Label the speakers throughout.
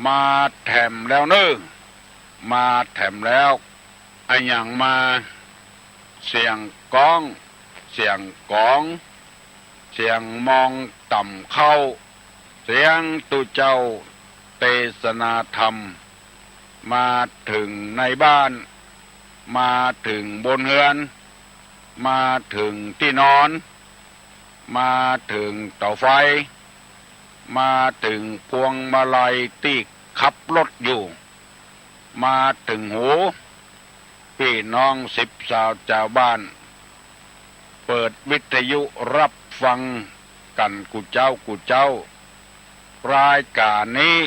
Speaker 1: มาแถมแล้วเนอะมาแถมแล้วไอ้อย่างมาเสียงก้องเสียงกองเสียงมองต่ำเข้าเสียงตุเจ้าเทศนาธรรมมาถึงในบ้านมาถึงบนเรือนมาถึงที่นอนมาถึงเตาไฟมาถึงพวงมาลัยที่ขับรถอยู่มาถึงหูพี่น้อง10 สาวชาวบ้านเปิดวิทยุรับฟังกันกูเจ้ารายการนี้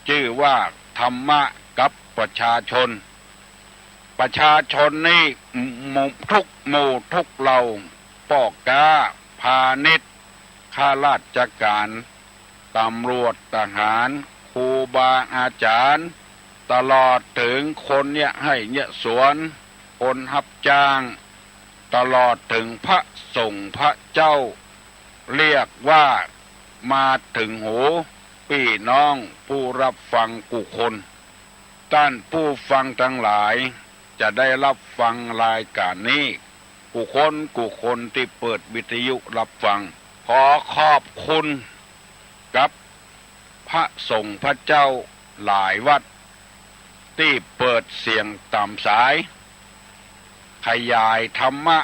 Speaker 1: ชื่อว่าธรรมะกับประชาชนนี่ทุกหมู่ทุกเหล่าป่อกาพาณิชย์ข้าราชการตำรวจทหารครูบาอาจารย์ตลอดถึงคนเนี่ยให้เนี่ยสวนคนรับจ้างตลอดถึงพระสงฆ์พระเจ้าเรียกว่ามาถึงหูพี่น้องผู้รับฟังกุคนท่านผู้ฟังทั้งหลายจะได้รับฟังรายการนี้กุคนที่เปิดวิทยุรับฟังขอขอบคุณกับพระสงฆ์พระเจ้าหลายวัดที่เปิดเสียงตามสายขยายธรรมะ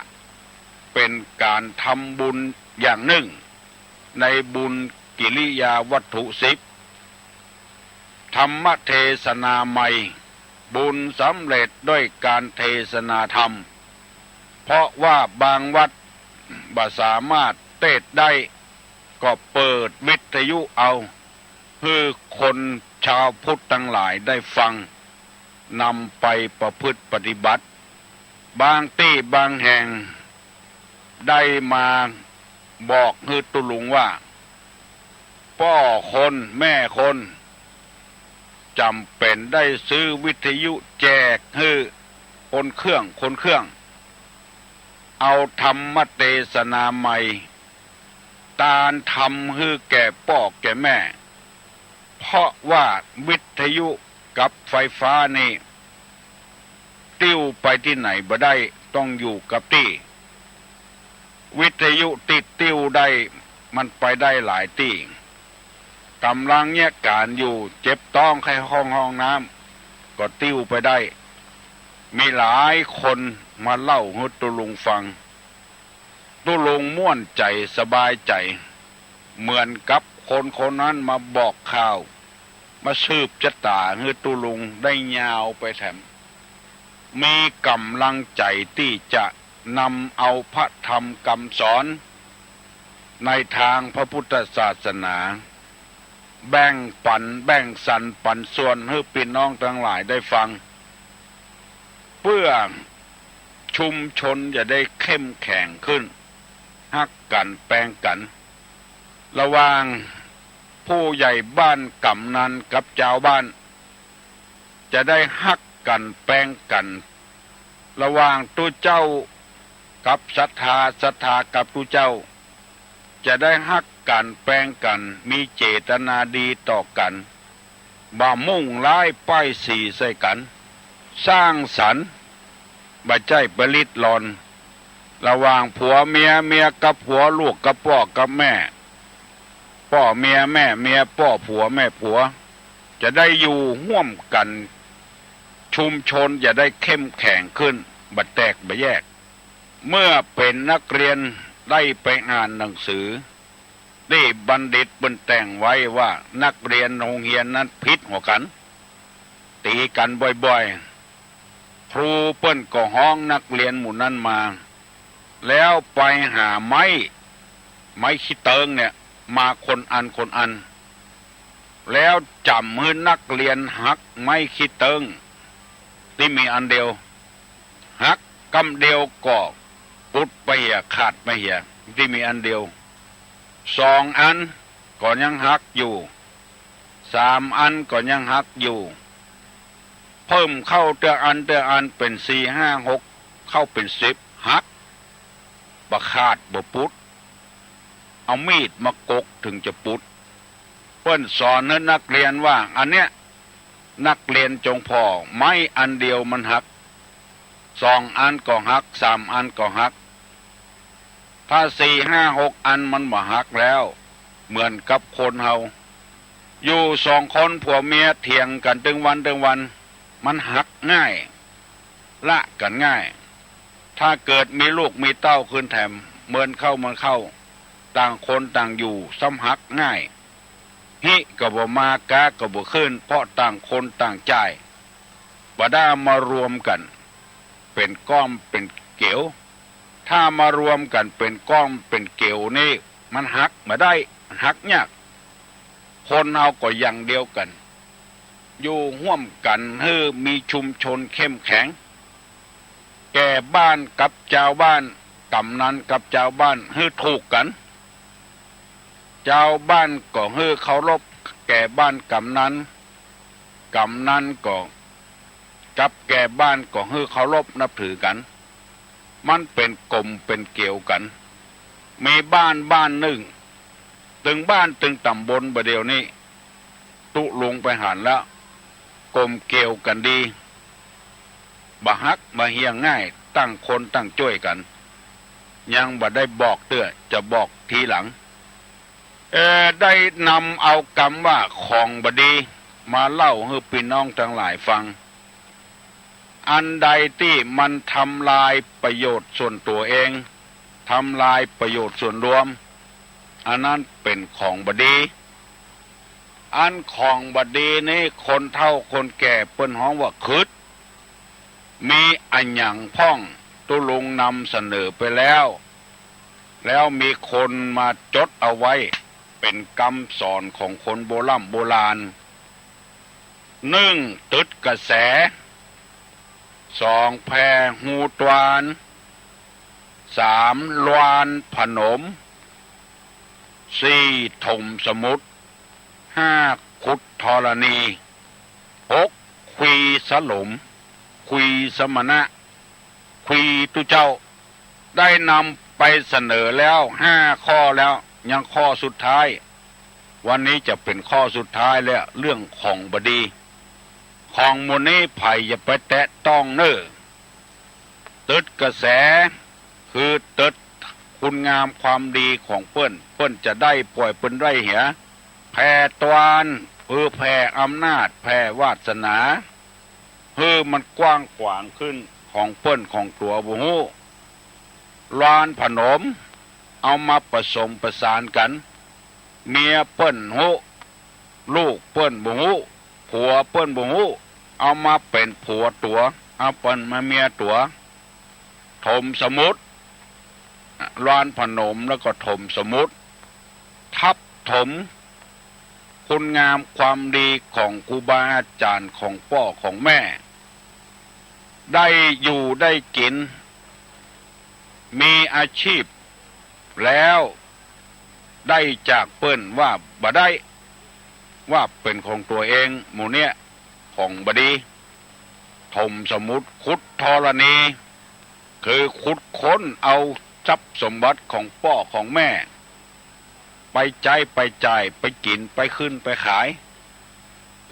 Speaker 1: เป็นการทำบุญอย่างหนึ่งในบุญกิริยาวัตถุ10ธรรมเทศนาใหม่บุญสำเร็จด้วยการเทศนาธรรมเพราะว่าบางวัดบ่สามารถเทศได้ก็เปิดวิทยุเอาเพื่อคนชาวพุทธทั้งหลายได้ฟังนำไปประพฤติปฏิบัติบางที่บางแห่งได้มาบอกให้ตุลุงว่าพ่อคนแม่คนจำเป็นได้ซื้อวิทยุแจกให้คนเครื่องเอาธรรมเทศนาใหม่ตานทำให้แก่พ่อแก่แม่เพราะว่าวิทยุกับไฟฟ้านี่ติ้วไปที่ไหนบ่ได้ต้องอยู่กับที่วิทยุติดติ้วได้มันไปได้หลายที่กำลังเนี่ยการอยู่เจ็บต้องใครห้องน้ำก็ติ้วไปได้มีหลายคนมาเล่าให้ตุลุงฟังตุลุงม่วนใจสบายใจเหมือนกับคนนั้นมาบอกข่าวมาสืบชะตาให้ตุลุงได้ยาวไปแถมมีกำลังใจที่จะนำเอาพระธรรมคำสอนในทางพระพุทธศาสนาแบ่งสรรปันส่วนให้พี่น้องทั้งหลายได้ฟังเพื่อชุมชนจะได้เข้มแข็งขึ้นฮักกันแปลงกันระหว่างผู้ใหญ่บ้านกำนันกับชาวบ้านจะได้ฮักกันแปลงกันระหว่างตัวเจ้ากับศรัทธากับตัวเจ้าจะได้ฮักกันแปลงกันมีเจตนาดีต่อกันบ่มุ่งร้ายป้ายสีใส่กันสร้างสรรค์บ่ใจประลิดรอนระหว่างผัวเมียกับผัวลูกกับพ่อกับแม่พ่อเมียแม่พ่อผัวแม่ผัวจะได้อยู่ร่วมกันชุมชนจะได้เข้มแข็งขึ้นบ่แตกบ่แยกเมื่อเป็นนักเรียนได้ไปอ่านหนังสือได้บัณฑิตบนแต่งไว้ว่านักเรียนโรงเรียนนั้นพิษหัวกันตีกันบ่อยๆครูเปิ้นก็ห้องนักเรียนหมู่นั้นมาแล้วไปหาไม้ขี้เติงเนี่ยมาคนอันแล้วจำให้นักเรียนหักไม้ขี้เติงที่มีอันเดียวหักกำเดียวก็ปุดไปเหี่ยขาดไปเหี่ยที่มีอันเดียว2 อันก็ยังหักอยู่3 อันก็ยังหักอยู่เพิ่มเข้าเตืออันเป็น4 5 6เข้าเป็น10หักบ่ขาดบ่ปุดเอามีดมากกถึงจะปุดเพิ่นสอนให้นักเรียนว่าอันเนี้ย นักเรียนจงพอไม้อันเดียวมันหัก2 อันก็หัก3 อันก็หักถ้า4 5 6 อันมันบ่หักแล้วเหมือนกับคนเฮาอยู่2 คนผัวเมียเถียงกันตึงวันมันหักง่ายละกันง่ายถ้าเกิดมีลูกมีเต้าขึ้นแถมเหมือนเข้าต่างคนต่างอยู่ซ้ำหักง่ายฮิก็บ่มากาก็บ่ขึ้นเพราะต่างคนต่างจ่ายบ่ได้มารวมกันเป็นก้อมเป็นเกี่ยวถ้ามารวมกันเป็นก้อมเป็นเกี่ยวนี่มันหักมาได้หักยากคนเฮาก็อย่างเดียวกันอยู่ร่วมกันให้มีชุมชนเข้มแข็งแก่บ้านกับเจ้าบ้านกำนันกับเจ้าบ้านให้ถูกกันเจ้าบ้านก็ให้เคารพแก่บ้านกำนันก็กับแก่บ้านก็ให้เคารพนับถือกันมันเป็นกลมเป็นเกี่ยวกันมีบ้านหนึ่งตึงบ้านตึงตำบลประเดี๋ยวนี้ตุลงไปหันแล้วกลมเกี่ยวกันดีบ่ฮักบ่เฮียงง่ายตั้งคนตั้งช่วยกันยังบ่ได้บอกเตื้อจะบอกทีหลังได้นำเอาคำว่าของบดีมาเล่าให้พี่น้องทั้งหลายฟังอันใดที่มันทำลายประโยชน์ส่วนตัวเองทำลายประโยชน์ส่วนรวมอันนั้นเป็นของบดีอันของบดีนี้คนเฒ่าคนแก่เปิ้นฮ้องว่าคึดมีอันหยังพ่องตุลุงนำเสนอไปแล้วมีคนมาจดเอาไว้เป็นคำสอนของคนโบราณ1ตึดกระแส2แพหูตวาน3ลวานผนม4ถมสมุทร5ขุดธรณี6คุยสลมคุยสมณะคุยตุเจ้าได้นำไปเสนอแล้ว5 ข้อแล้วยังข้อสุดท้ายวันนี้จะเป็นข้อสุดท้ายแล้วเรื่องของบดีของมูนี้ไผ่อย่าไปแตะต้องเน้อตึดกระแสคือตึดคุณงามความดีของเปิ้นจะได้ปล่อยเปิ้นได้เหียแผ่ตวานแผ่อำนาจแผ่วาสนามันกว้างขวางขึ้นของเปิ้นของตัวบ่ฮู้ลานผนมเอามาผสมประสานกันเมียเปิ้นฮู้ลูกเปิ้นบ่ฮู้ผัวเปิ้นบ่ฮู้เอามาเป็นผัวตัวเอาเปิ้นมาเมียตัวถมสมุทรลานผนมแล้วก็ถมสมุทรทับถมคุณงามความดีของครูบาอาจารย์ของพ่อของแม่ได้อยู่ได้กินมีอาชีพแล้วได้จากเปิ้นว่าบ่ได้ว่าเป็นของตัวเองหมู่เนี้ยของบดีถมสมุทรขุดธรณีคือขุดค้นเอาทรัพย์สมบัติของพ่อของแม่ไปใจไปจ่ายไปกินไปขึ้นไปขาย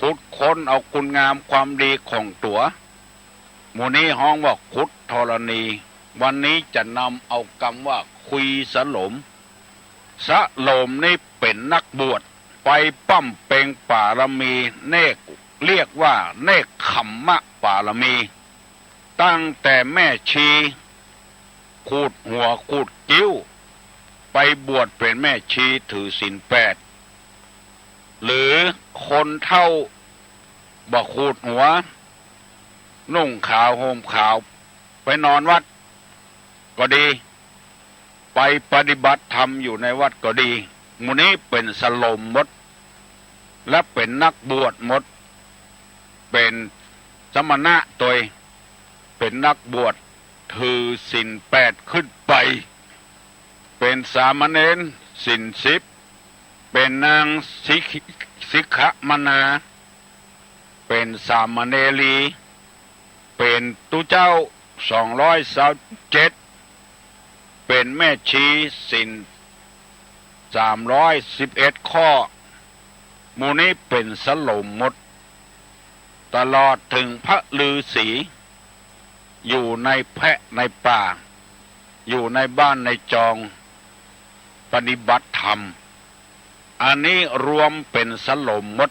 Speaker 1: ขุดค้นเอาคุณงามความดีของตัวหมู่นี้ฮ้องว่าขุดธรณีวันนี้จะนำเอาคำว่าคุยสลมนี่เป็นนักบวชไปปั้มเปงปารมีเนกเรียกว่าเนกขมมะปารมีตั้งแต่แม่ชีขูดหัวขูดกิ้วไปบวชเป็นแม่ชีถือศีล8หรือคนเฒ่าบ่ขูดหัวนุ่งขาวห่มขาวไปนอนวัดก็ดีไปปฏิบัติธรรมอยู่ในวัดก็ดีหมู่นี้เป็นสลมหมดและเป็นนักบวชหมดเป็นสมณะตัวเป็นนักบวชถือศีล8ขึ้นไปเป็นสามเณรศีล10เป็นนางสิกขมนาเป็นสามเณรีเป็นตุเจ้า227เป็นแม่ชีศีล311 ข้อหมู่นี้เป็นสลมหมด ตลอดถึงพระฤาษีอยู่ในแพะในป่าอยู่ในบ้านในจองปฏิบัติธรรมอันนี้รวมเป็นสโลมมด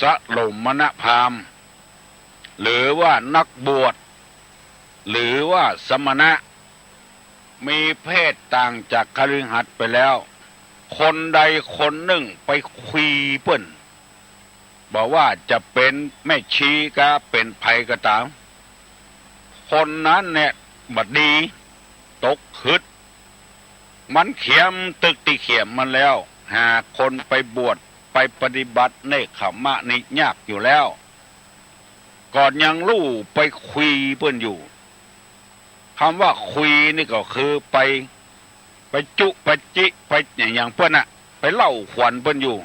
Speaker 1: สโลมณพราหมณ์หรือว่านักบวชหรือว่าสมณะมีเพศต่างจากคฤหัสถ์ไปแล้วคนใดคนหนึ่งไปคุยเปิ้นบอกว่าจะเป็นแม่ชีก็เป็นไผก็ตามคนนั้นเนี่ยบัดดีตกฮึดมันเขียมตึกที่เขียมมันแล้วหาคนไปบวชไปปฏิบัติเนกขมะนี่ยากอยู่แล้วก่อนยังลู่ไปคุยเปิ้นอยู่คำว่าคุยนี่ก็คือไปจุไปจิไปอย่างเปิ้นอะไปเล่าขวัญเปิ้นอยู่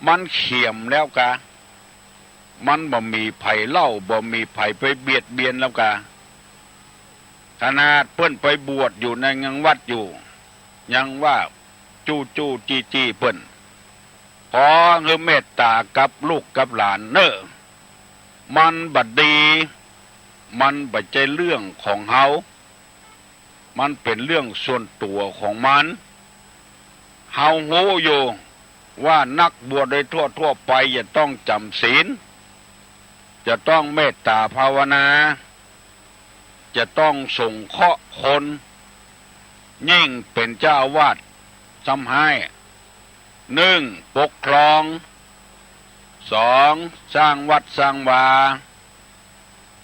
Speaker 1: มันเขียมแล้วกะมันบ่มีไผเล่าบ่มีไผไปเบียดเบียนแล้วกะขนาดเปิ้นไปบวชอยู่ในยังวัดอยู่ยังว่าจูจีเปิ้นขอคือเมตตากับลูกกับหลานเนอะมันบัดดีมันบัดใจเรื่องของเฮามันเป็นเรื่องส่วนตัวของมันเฮาโง่อยู่ว่านักบวชโดยทั่วไปจะต้องจำศีลจะต้องเมตตาภาวนาจะต้องส่งเคราะห์คนยิ่งเป็นเจ้าอาวาสทำให้1. ปกครอง 2. สร้างวัดสร้างวา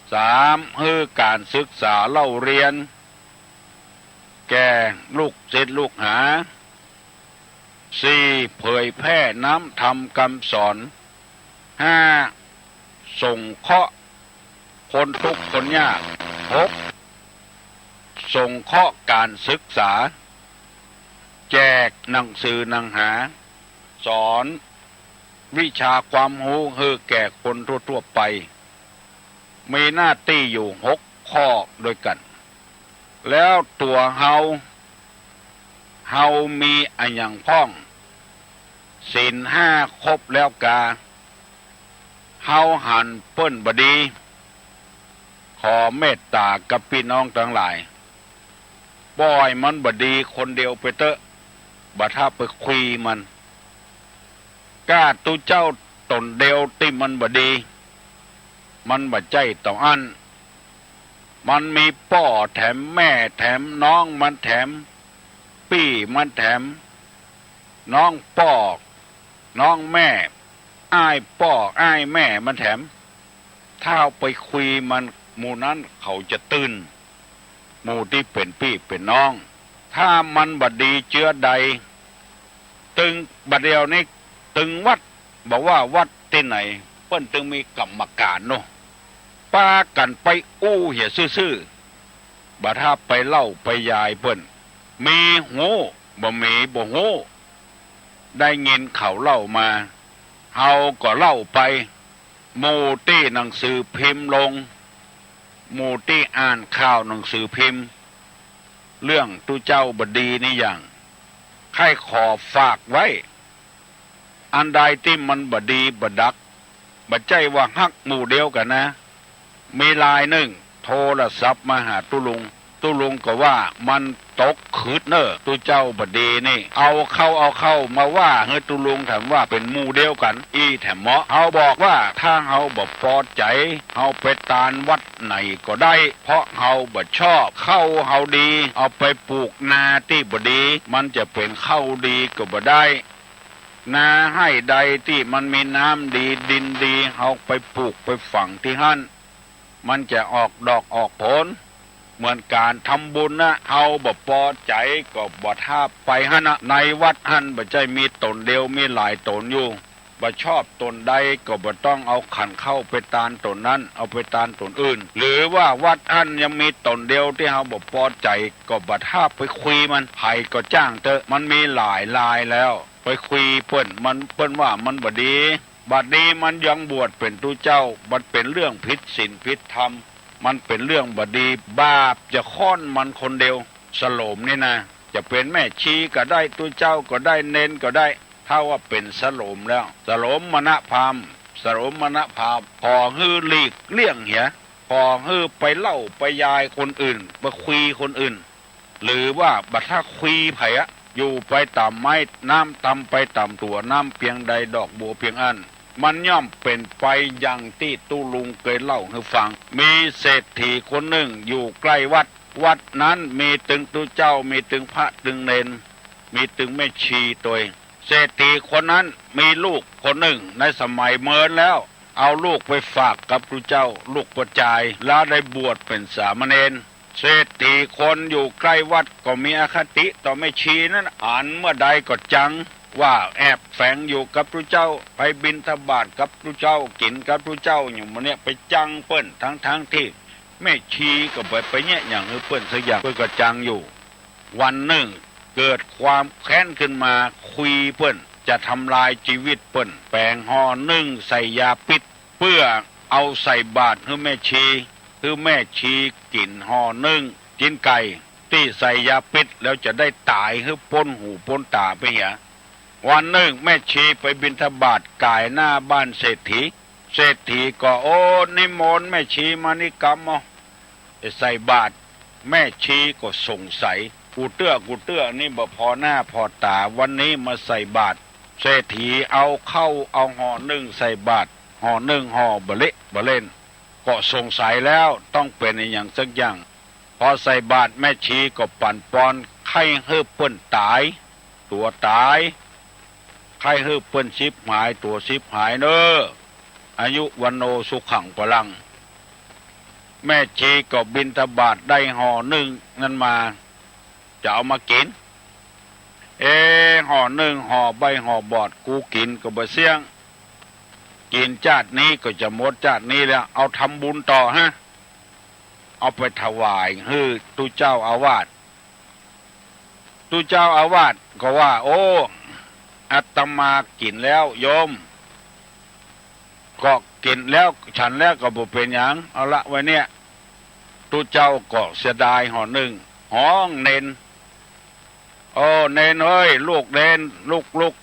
Speaker 1: 3. ให้การศึกษาเล่าเรียนแก่ลูกศิษย์ลูกหา 4. เผยแพร่น้ำธรรมคำสอน 5. ส่งเคราะห์คนทุกข์คนยาก 6. ส่งเคราะห์การศึกษาแจกหนังสือหนังหาสอนวิชาความรู้ให้แก่คนทั่วไปมีหน้าที่อยู่6 ข้อด้วยกันแล้วตัวเฮามีอันอย่างพ้องศีล5ครบแล้วกาเฮาหันเปิ้นบดีขอเมตตากับพี่น้องทั้งหลายบ่อยมันบดีคนเดียวไปเตอะบัดถ้าไปคุยมันกล้าตุเจ้าตนเดียวที่มันบดีมันบัดใจต่ออันมันมีพ่อแถมแม่แถมน้องมันแถมพี่มันแถมน้องพ่อน้องแม่อ้ายพ่ออ้ายแม่มันแถมถ้าเอาไปคุยมันหมู่นั้นเขาจะตื่นหมู่ที่เป็นพี่เป็นน้องถ้ามันบัดดีเชื้อใดตึงบัดเดียวนี้ตึงวัดบอกว่าวัดที่ไหนเปิ้นตึงมีกรรมการเนาะป้ากันไปอู้เหี้ยซื่อๆบัดถ้าไปเล่าไปยายเปิ้นมีหูบ่มีบ่หูได้เงินเขาเล่ามาเฮาก็เล่าไปหมู่ที่หนังสือพิมพ์ลงหมู่ที่อ่านข่าวหนังสือพิมพ์เรื่องตุเจ้าบดีนี่อย่างใครขอฝากไว้อันใดที่มันบดีบดักบัดใจว่าฮักหมู่เดียวกันนะมีลายหนึ่งโทรศัพท์มาหาตุลุงก็ว่ามันตกขืดเนอตุเจ้าบดีนี่เอาเข้ามาว่าเฮ้ตุลุงถามว่าเป็นหมู่เดียวกันอีแถมเหมาะเฮาบอกว่าถ้าเฮาบ่พอใจเฮาไปตานวัดไหนก็ได้เพราะเฮาบ่ชอบเข้าเฮาดีเอาไปปลูกนาที่บ่ดีมันจะเป็นเข้าดีก็บ่ได้นาให้ใดที่มันมีน้ำดีดินดีเฮาไปปลูกไปฝังที่หั่นมันจะออกดอกออกผลเหมือนการทำบุญนะเฮาบ่พอใจก็บ่ท่าไปหั่นนะในวัดหั่นบ่ใจมีตนเดียวมีหลายตนอยู่บ่ชอบตนใดก็บ่ต้องเอาขันเข้าไปตานตนนั้นเอาไปตานตนอื่นหรือว่าวัดหั่นยังมีตนเดียวที่เฮาบ่พอใจก็บ่ท่าไปคุยมันไผก็จ้างเถอะมันมีหลายลายแล้วไปคุยเปิ้นว่ามันบ่ดีบัดนี้มันยังบวชเป็นตุเจ้าบัดเป็นเรื่องผิดศีลผิดธรรมมันเป็นเรื่องบดีบาปจะค้อนมันคนเดียวสโลมนี่นะจะเป็นแม่ชีก็ได้ตุเจ้าก็ได้เน้นก็ได้ถ้าว่าเป็นสโลมแล้วสโลมมณพราหมณ์ สรมณภาพพอฮื้อหลีกเลี่ยงเหียพอฮื้อไปเล่าไปยายคนอื่นไปคุยคนอื่นหรือว่าบัดถ้าคุยไผอะอยู่ไปตามไม้น้ำตำไปตามตัวน้ำเพียงใดดอกบัวเพียงอันมันย่อมเป็นไปอย่างที่ตู้ลุงเคยเล่าให้ฟังมีเศรษฐีคนหนึ่งอยู่ใกล้วัดวัดนั้นมีตึงตู้เจ้ามีตึงพระตึงเนนมีตึงแม่ชีตัวเศรษฐีคนนั้นมีลูกคนหนึ่งในสมัยเมินแล้วเอาลูกไปฝากกับพระเจ้าลูกประจายแล้วได้บวชเป็นสามเณรเศรษฐีคนอยู่ใกล้วัดก็มีอคติต่อแม่ชีนั้นอ่านเมื่อใดก็จังว่าแอบแฝงอยู่กับพระเจ้าไปบิณฑบาตกับพระเจ้ากินกับพระเจ้าอยู่มันเนี่ยไปจังเปิ้นทั้งที่แม่ชีก็ไปเนี่ยอย่างเปิ้นสักอย่างเปิ้นก็จังอยู่วันหนึ่งเกิดความแค้นขึ้นมาคุยเปิ้นจะทำลายชีวิตเปิ้นแปลงห่อนึ่งใส่ยาพิษเพื่อเอาใส่บาตรให้แม่ชีคือแม่ชีกินห่อนึ่งกินไก่ที่ใส่ยาพิษแล้วจะได้ตายคือพ้นหูพ้นตาไปเหียวันหนึ่งแม่ชีไปบิณฑบาตกายหน้าบ้านเศรษฐีเศรษฐีก็โอ้นิมนต์แม่ชีมานิกรรมใส่บาตรแม่ชีก็สงสัยกูเตื้อนี่บ่พอหน้าพอตาวันนี้มาใส่บาตรเศรษฐีเอาเข้าเอาห่อนึ่งใส่บาตรห่อนึ่งห่อบะเละบะเล่นก็สงสัยแล้วต้องเป็นอย่างสักอย่างพอใส่บาตรแม่ชีก็ปั่นปอนไข้เฮือเปิ้นตายตัวตายไข้เฮือเปิ้นชิบหายตัวชิบหายเนออายุวันโนสุขังพลังแม่ชีก็บิณฑบาตได้ห่อนึ่งนั้นมาจะเอามากินห่อนึ่งห่อใบห่อบอดกูกินก็บ่เสี่ยงกินจาตินี้ก็จะหมดจาตินี้แล้วเอาทำบุญต่อฮะเอาไปถวายให้ตุเจ้าอาวาสตุเจ้าอาวาสก็ว่าโอ้อาตมากินแล้วโยมก็กินแล้วฉันแล้วก็บ่เป็นหยังเอาละไว้เนี่ยตุเจ้าก็เสียดายห่อหนึ่งห้องเน้นโอ้เนนเอ้ยลูกเนนลูก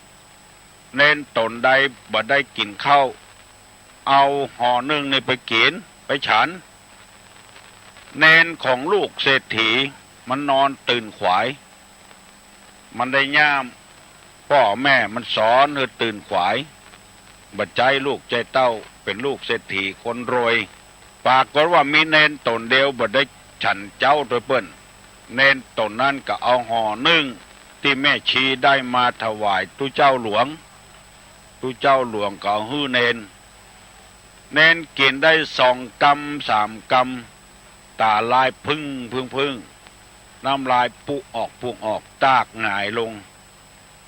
Speaker 1: เนนตนใดบ่ได้กินข้าวเอาห่อหนึ่งนี่ไปกินไปฉันเนนของลูกเศรษฐีมันนอนตื่นขวายมันได้ย่ามพ่อแม่มันสอนให้ตื่นขวายบัดใจลูกใจเต้าเป็นลูกเศรษฐีคนรวยปากก็ว่ามีเนนตนเดียวบ่ได้ฉันเจ้าโดยเปิ้นเนนตนนั้นก็เอาห่อนึ่งที่แม่ชีได้มาถวายตุเจ้าหลวงตุเจ้าหลวงก็เอาฮื้อเนนกินได้2 กำ 3 กำตาลายพึ่งน้ำลายปุออกตากหงายลง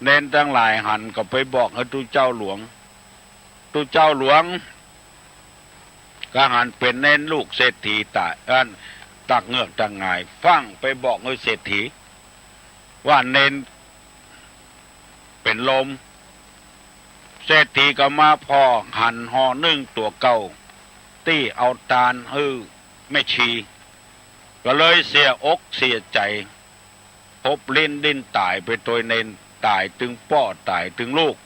Speaker 1: เนนทั้งหลายหันก็ไปบอกให้ตุเจ้าหลวงตุเจ้าหลวงก็หันเป็นเนนลูกเศรษฐีตายตักเงือกตักหงายฟังไปบอกให้เศรษฐีว่าเนนเป็นลมเศรษฐีก็มาพอหันห่อนึ่งตัวเก่าตี้เอาตาลแม่ชีก็เลยเสียอกเสียใจพบลิ้นดิ้นตายไปตัวเนนตายถึงพ่อตายถึงลูก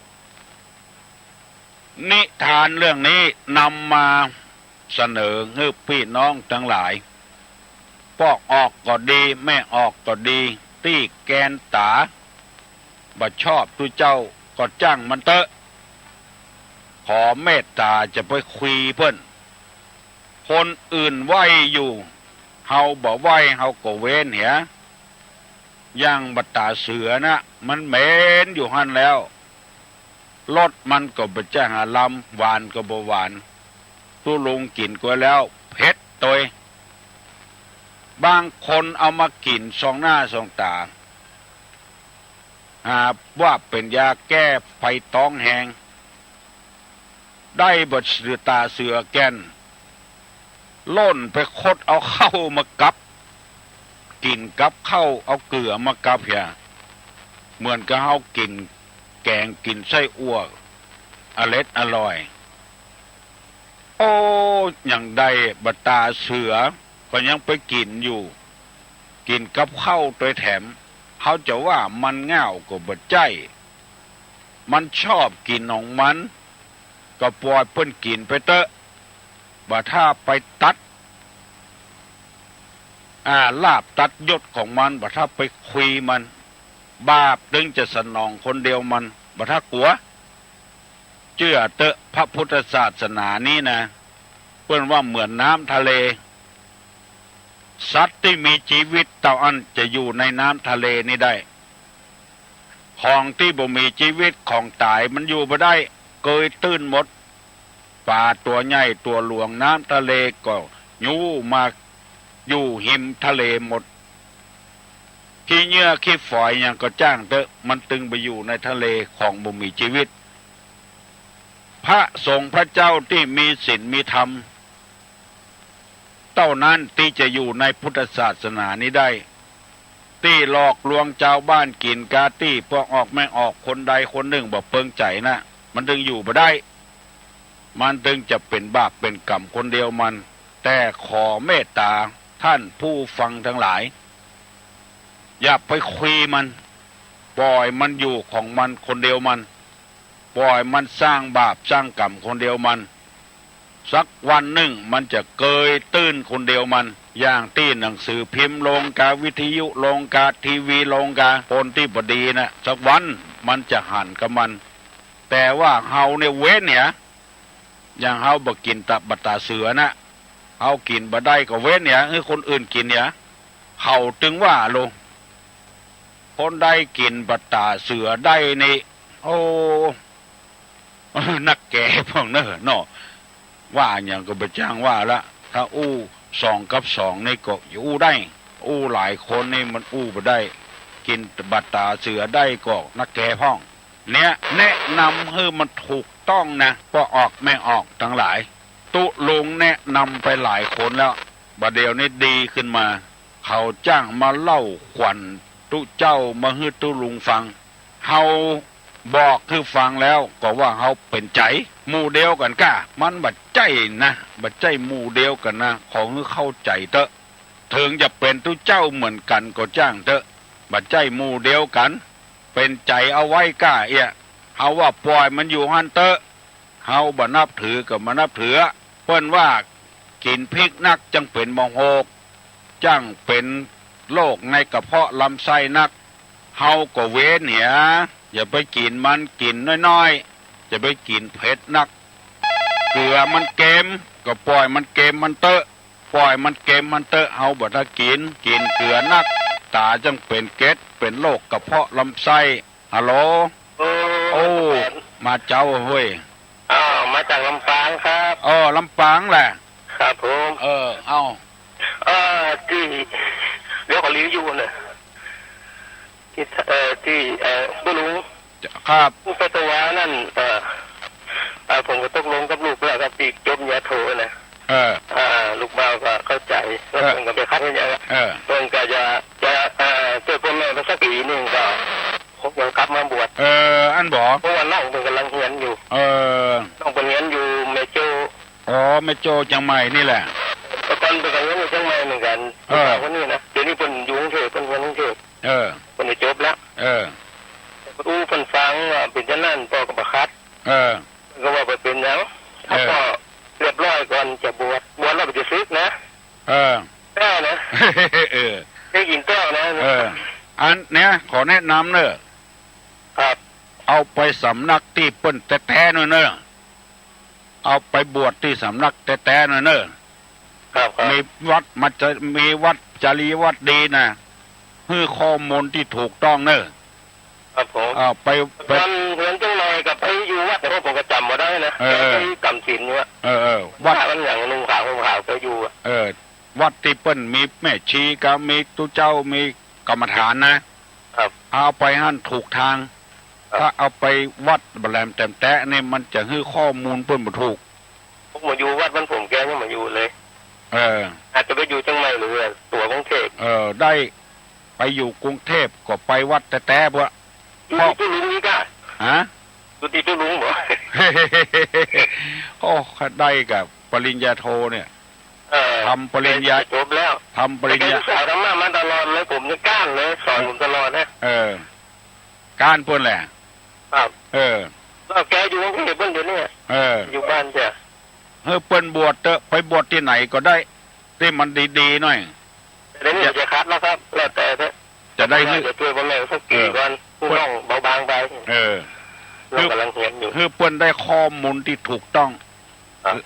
Speaker 1: นิทานเรื่องนี้นำมาเสนอให้พี่น้องทั้งหลายปอกออกก็ดีแม่ออกก็ดีตี้แกนตาบ่ชอบตุเจ้าก็จ้างมันเตอะขอเมตตาจะไปคุยเพิ่นคนอื่นไหวอยู่เฮาบ่ไหวเฮาก็เว้นเหียย่างบัตตาเสือนะมันเหม็นอยู่หั่นแล้วรสมันก็บ่จ้างลำหวานก็บ่หวานตุลุงกินก็แล้วเผ็ดตัวบางคนเอามากินสองหน้าสองตาว่าเป็นยาแก้ไฟท้องแหงได้บดเสือตาเสือแก่นล่นไปคดเอาเข้ามากับกินกับเข้าเอาเกลือมากับอย่าเหมือนกับเอากินแกงกินไส้อั่วอร่อยโอ้อย่างใดบัตาเสือก็ยังไปกินอยู่กินกับข้าวโดยแถมเขาจะว่ามันง่าวก็บ่ใจมันชอบกินของมัน ก็ปล่อยเพิ่นกินไปเตอะบ่ถ้าไปตัดลาบตัดยศของมันบ่ถ้าไปคุยมันบาปถึงจะสนองคนเดียวมันบ่ถ้ากลัวเชื่อเตอะพระพุทธศาสนานี้นะเพิ่นว่าเหมือนน้ำทะเลสัตว์ที่มีชีวิตเต่าอันจะอยู่ในน้ำทะเลนี้ได้ของที่บ่มีชีวิตของตายมันอยู่บ่ได้เกยตื้นหมดปลาตัวใหญ่ตัวหลวงน้ำทะเลก็ยู่มาอยู่หิมทะเลหมดขี้เหยื่อขี้ฝอยอย่างก็จ้างเถอะมันตึงไปอยู่ในทะเลของบ่มีชีวิตพระสงฆ์พระเจ้าที่มีศีลมีธรรมเท่านั้นที่จะอยู่ในพุทธศาสนานี้ได้ที่หลอกลวงชาวบ้านกินกาตี้พวกออกไม่ออกคนใดคนหนึ่งบ่เปิงใจนะมันถึงอยู่บ่ได้มันถึงจะเป็นบาปเป็นกรรมคนเดียวมันแต่ขอเมตตาท่านผู้ฟังทั้งหลายอย่าไปคุยมันปล่อยมันอยู่ของมันคนเดียวมันปล่อยมันสร้างบาปสร้างกรรมคนเดียวมันสักวันหนึ่งมันจะเกยตื้นคนเดียวมันอย่างที่หนังสือพิมพ์ลงกาวิทยุลงกาทีวีลงกาโพลที่บดีนะสักวันมันจะหันกับมันแต่ว่าเฮาเนี่ยเว้นเนี่ยอย่างเฮาบ่กินตับบัตตาเสือนะเฮากินบ่ได้ก็เว้นเนี่ยให้คนอื่นกินเนี่ยเฮาจึงว่าลงคนใดกินบัตตาเสือได้นี่โอ้นักแก่พวกเนอะเนาะว่าอย่างก็บ่จ้างว่าละถ้าอู้2 กับ 2นี่ก็อู้ได้อู้หลายคนนี่มันอู้บ่ได้กินบัตตาเสือได้ก็นักแก่พ้องเนี่ยแนะนำให้มันถูกต้องนะก็ออกไม่ออกทั้งหลายตุลุงแนะนำไปหลายคนแล้วบัดเดี๋ยวนี้ดีขึ้นมาเขาจ้างมาเล่าขวัญตุเจ้ามาให้ตุลุงฟังเฮาบอกคือฟังแล้วก็ว่าเฮาเป็นใจหมู่เดียวกันก้ามันบัดใจนะบัดใจหมู่เดียวกันนะของเข้าใจเถอะถึงจะเป็นตุเจ้าเหมือนกันก็จ้างเถอะบัดใจหมู่เดียวกันเป็นใจเอาไว้ก้าเอะเฮาว่าปล่อยมันอยู่หันเตอะเฮาบ่นับถือกับมานับถือเพิ่นว่ากินพริกนักจังเป็นมองโหกจังเป็นโรคในกระเพาะลำไส้นักเฮาก็เว้นเหียอย่าไปกินมันกินน้อยๆจะไปกินเผ็ดนักเกลือมันเค็มก็ปล่อยมันเค็มมันเตอะปล่อยมันเค็มมันเตอะเฮาบ่ถ้ากินเกลือนักตาจังเป็นเกล็ดเป็นโรคกระเพาะลำไส้ฮัลโหลโอ้มาเจ้าเฮ้ย
Speaker 2: มาจากลำปางครับ
Speaker 1: ลำปางแหละ
Speaker 2: ครับผม
Speaker 1: เอา
Speaker 2: ที่เดี๋ยวขอรีวิวเนี่ยที่บุลุง
Speaker 1: ครับ
Speaker 2: ไปตัวนั่นผมก็ตกลงกับลูกแล้วครับปีกจมยาโถนะลูกบ่าวก็เข้าใจแล้วผมก็ไปคัดให้ยังผมก็จะเจอพ่อแม่ไปสักปีนึงก็ผมก็กลับมาบวช
Speaker 1: อันบอก
Speaker 2: เพราะว่าน้องผมกำลังเรียนอยู่น้องเป็นเรียนอยู่เมโจ
Speaker 1: เมโจจังใหม่นี่แหละ
Speaker 2: ตอนเป็นเรียนอยู่จังใหม่เหมือนกันวันนี้นะเดี๋ยวนี้เป็นอยู่กรุงเทพเป็นคนกรุงเทพคนจะจบแล้วเป็นฟังว่าเป็นจังนั้นพ่อก็ประคัดก็ว่าไปเป็นแล้วถ้าพ่อเรียบร้อยก่อนจะบวชแล้วไปจะซึกนะแก้นะได้ยินแก้นะ
Speaker 1: อันเนี้ยขอแนะนำเนอะ
Speaker 2: ครับ
Speaker 1: เอาไปสำนักที่เปิ้นแท้ๆหน่อยเนอะเอาไปบวชที่สำนักแท้ๆหน่อยเนอะมีวัดมันจะมีวัดจริยวัดดีนะเพื่อข้อมูลที่ถูกต้องเนอะ
Speaker 2: ครับผม
Speaker 1: ไป
Speaker 2: เหมือนจังเลยกับไปอยู่วัดแต่ผมก็จำมาได้นะไปกำศีลอยู่วัดมันอย่างนุ่งขาวห่มขาวไปอยู่
Speaker 1: วัดที่เปิ้นมีแม่ชีกับมีตุเจ้ามีกรรมฐานนะครับเอาไปหั่นถูกทางถ้าเอาไปวัดบแลมแต่แตะเนี่ยมันจะให้ข้อมูลเปิ้นบ่ถูก
Speaker 2: ผมมาอยู่วัดมันผมแกยังมาอยู่เลยอาจจะไปอยู่จังไม่หรือตัวกรุงเทพ
Speaker 1: ได้ไปอยู่กรุงเทพก็ไปวัดแต่บ่
Speaker 2: พ่อตุลุงนี่ก็ตุติตุลุงบ่
Speaker 1: โอ้ได้กับปริญญาโทเนี่ยทำปริญญา
Speaker 2: จบแล้ว
Speaker 1: ทำปริญญา
Speaker 2: สาวธรรมะมาตลอดเลยผมจะก้านเลยสอนผมตลอดนะ
Speaker 1: ก้านเพิ่นแหละ
Speaker 2: ครับ
Speaker 1: พ
Speaker 2: แล้วแกอยู่กรุงเทพเพิ่นเดี๋ยวนี้อยู่บ้านจ้ะ
Speaker 1: เปิ้นบวชเถอะไปบวชที่ไหนก็ได้ที่มันดีๆหน่อย
Speaker 2: เดี๋ยวนี้จะคัดแล้วครับแล้วแต่
Speaker 1: จะได้
Speaker 2: จะช่วยพ่อแม่สักกี่วันผู้น้องเบาบางไปเรากำลังเห็นอยู่
Speaker 1: เปิ้นได้ข้อมูลที่ถูกต้อง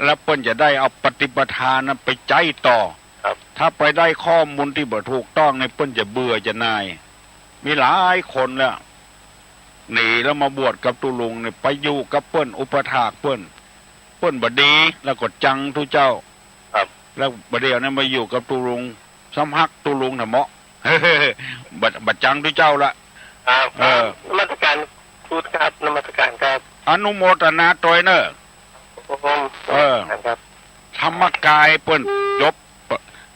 Speaker 1: แล้วเปิ้นจะได้เอาปฏิปทานนั้นไปใจต่อถ้าไปได้ข้อมูลที่บ่ถูกต้องในเปิ้นจะเบื่อจะนายมีหลายคนแล้วหนีแล้วมาบวชกับตุลุงเนี่ยไปอยู่กับเปิ้นอุปถากเปิ้นบ่ดีแล้วก็จังทุเจ้าแล้วบ่เดียวนั้นมาอยู่กับตุลุงซ้ำฮักตุลุงน่ะเหมาะบัดจังทุเจ้าละ
Speaker 2: นมัสการพูดครับนมัสการครับ
Speaker 1: อนุโมทนาตอยเนอะธรรมกายเปิ้นจบ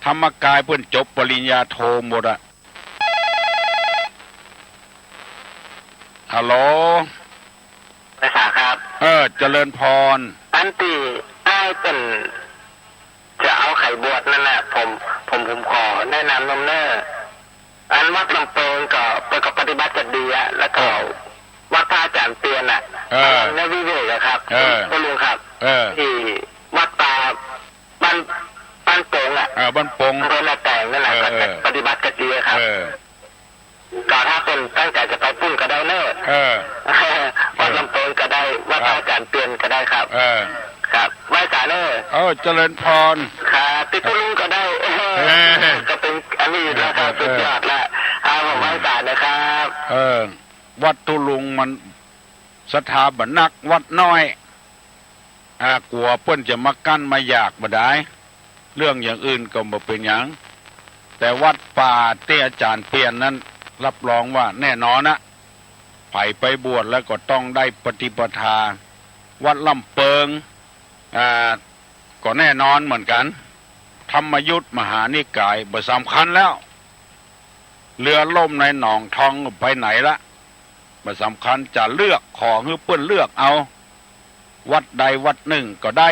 Speaker 1: ธรรมกายเปิ้นจบปริญญาโทหมดอะฮัลโหล
Speaker 2: นะครับ
Speaker 1: เจริญพร
Speaker 2: อันตีไอ้เป็นจะเอาไข่บวชนั่นแหละผมขอแนะนำนมเนออันวัดลำเปิงก็เปิดกับปฏิบัติจะดีอะแล้วก็วัดพระอาจารย์เตียนอะในวิเวกครับคุณลุงครับที่วัดป่าบ้านโป่งอะ
Speaker 1: บ้านโป่ง
Speaker 2: อำเภอละแต่งนั่นแหละก็ปฏิบัติจะดีครับก็ถ้าคนตั้งใจจะไปปุ้นก็ได้เนอะวัดลำเปิงก็ได้วัดพระอาจารย์เตียนก็ได้ครับครับไหว้ศาลเนอะ
Speaker 1: เจริญพร
Speaker 2: ครับติดตุลุงก็ได้ก็เป็นอันนี้แล้วครับสุดยอดละผมไหว้ศาลนะครับ
Speaker 1: วัดตุลุงมันสถาบันนักวัดน้อยกลัวเปิ้นจะมากั้นมาอยากบ่ได้เรื่องอย่างอื่นก็บ่เป็นหยังแต่วัดป่าที่อาจารย์เปลี่ยนนั้นรับรองว่าแน่นอนนะไปบวชแล้วก็ต้องได้ปฏิปทาวัดลำเปิงก็แน่นอนเหมือนกันธรรมยุทธมหานิกายบ่สำคัญแล้วเรือล่มในหนองทองไปไหนละบ่สำคัญจะเลือกขอให้เปิ้นเลือกเอาวัดใดวัดหนึ่งก็ได้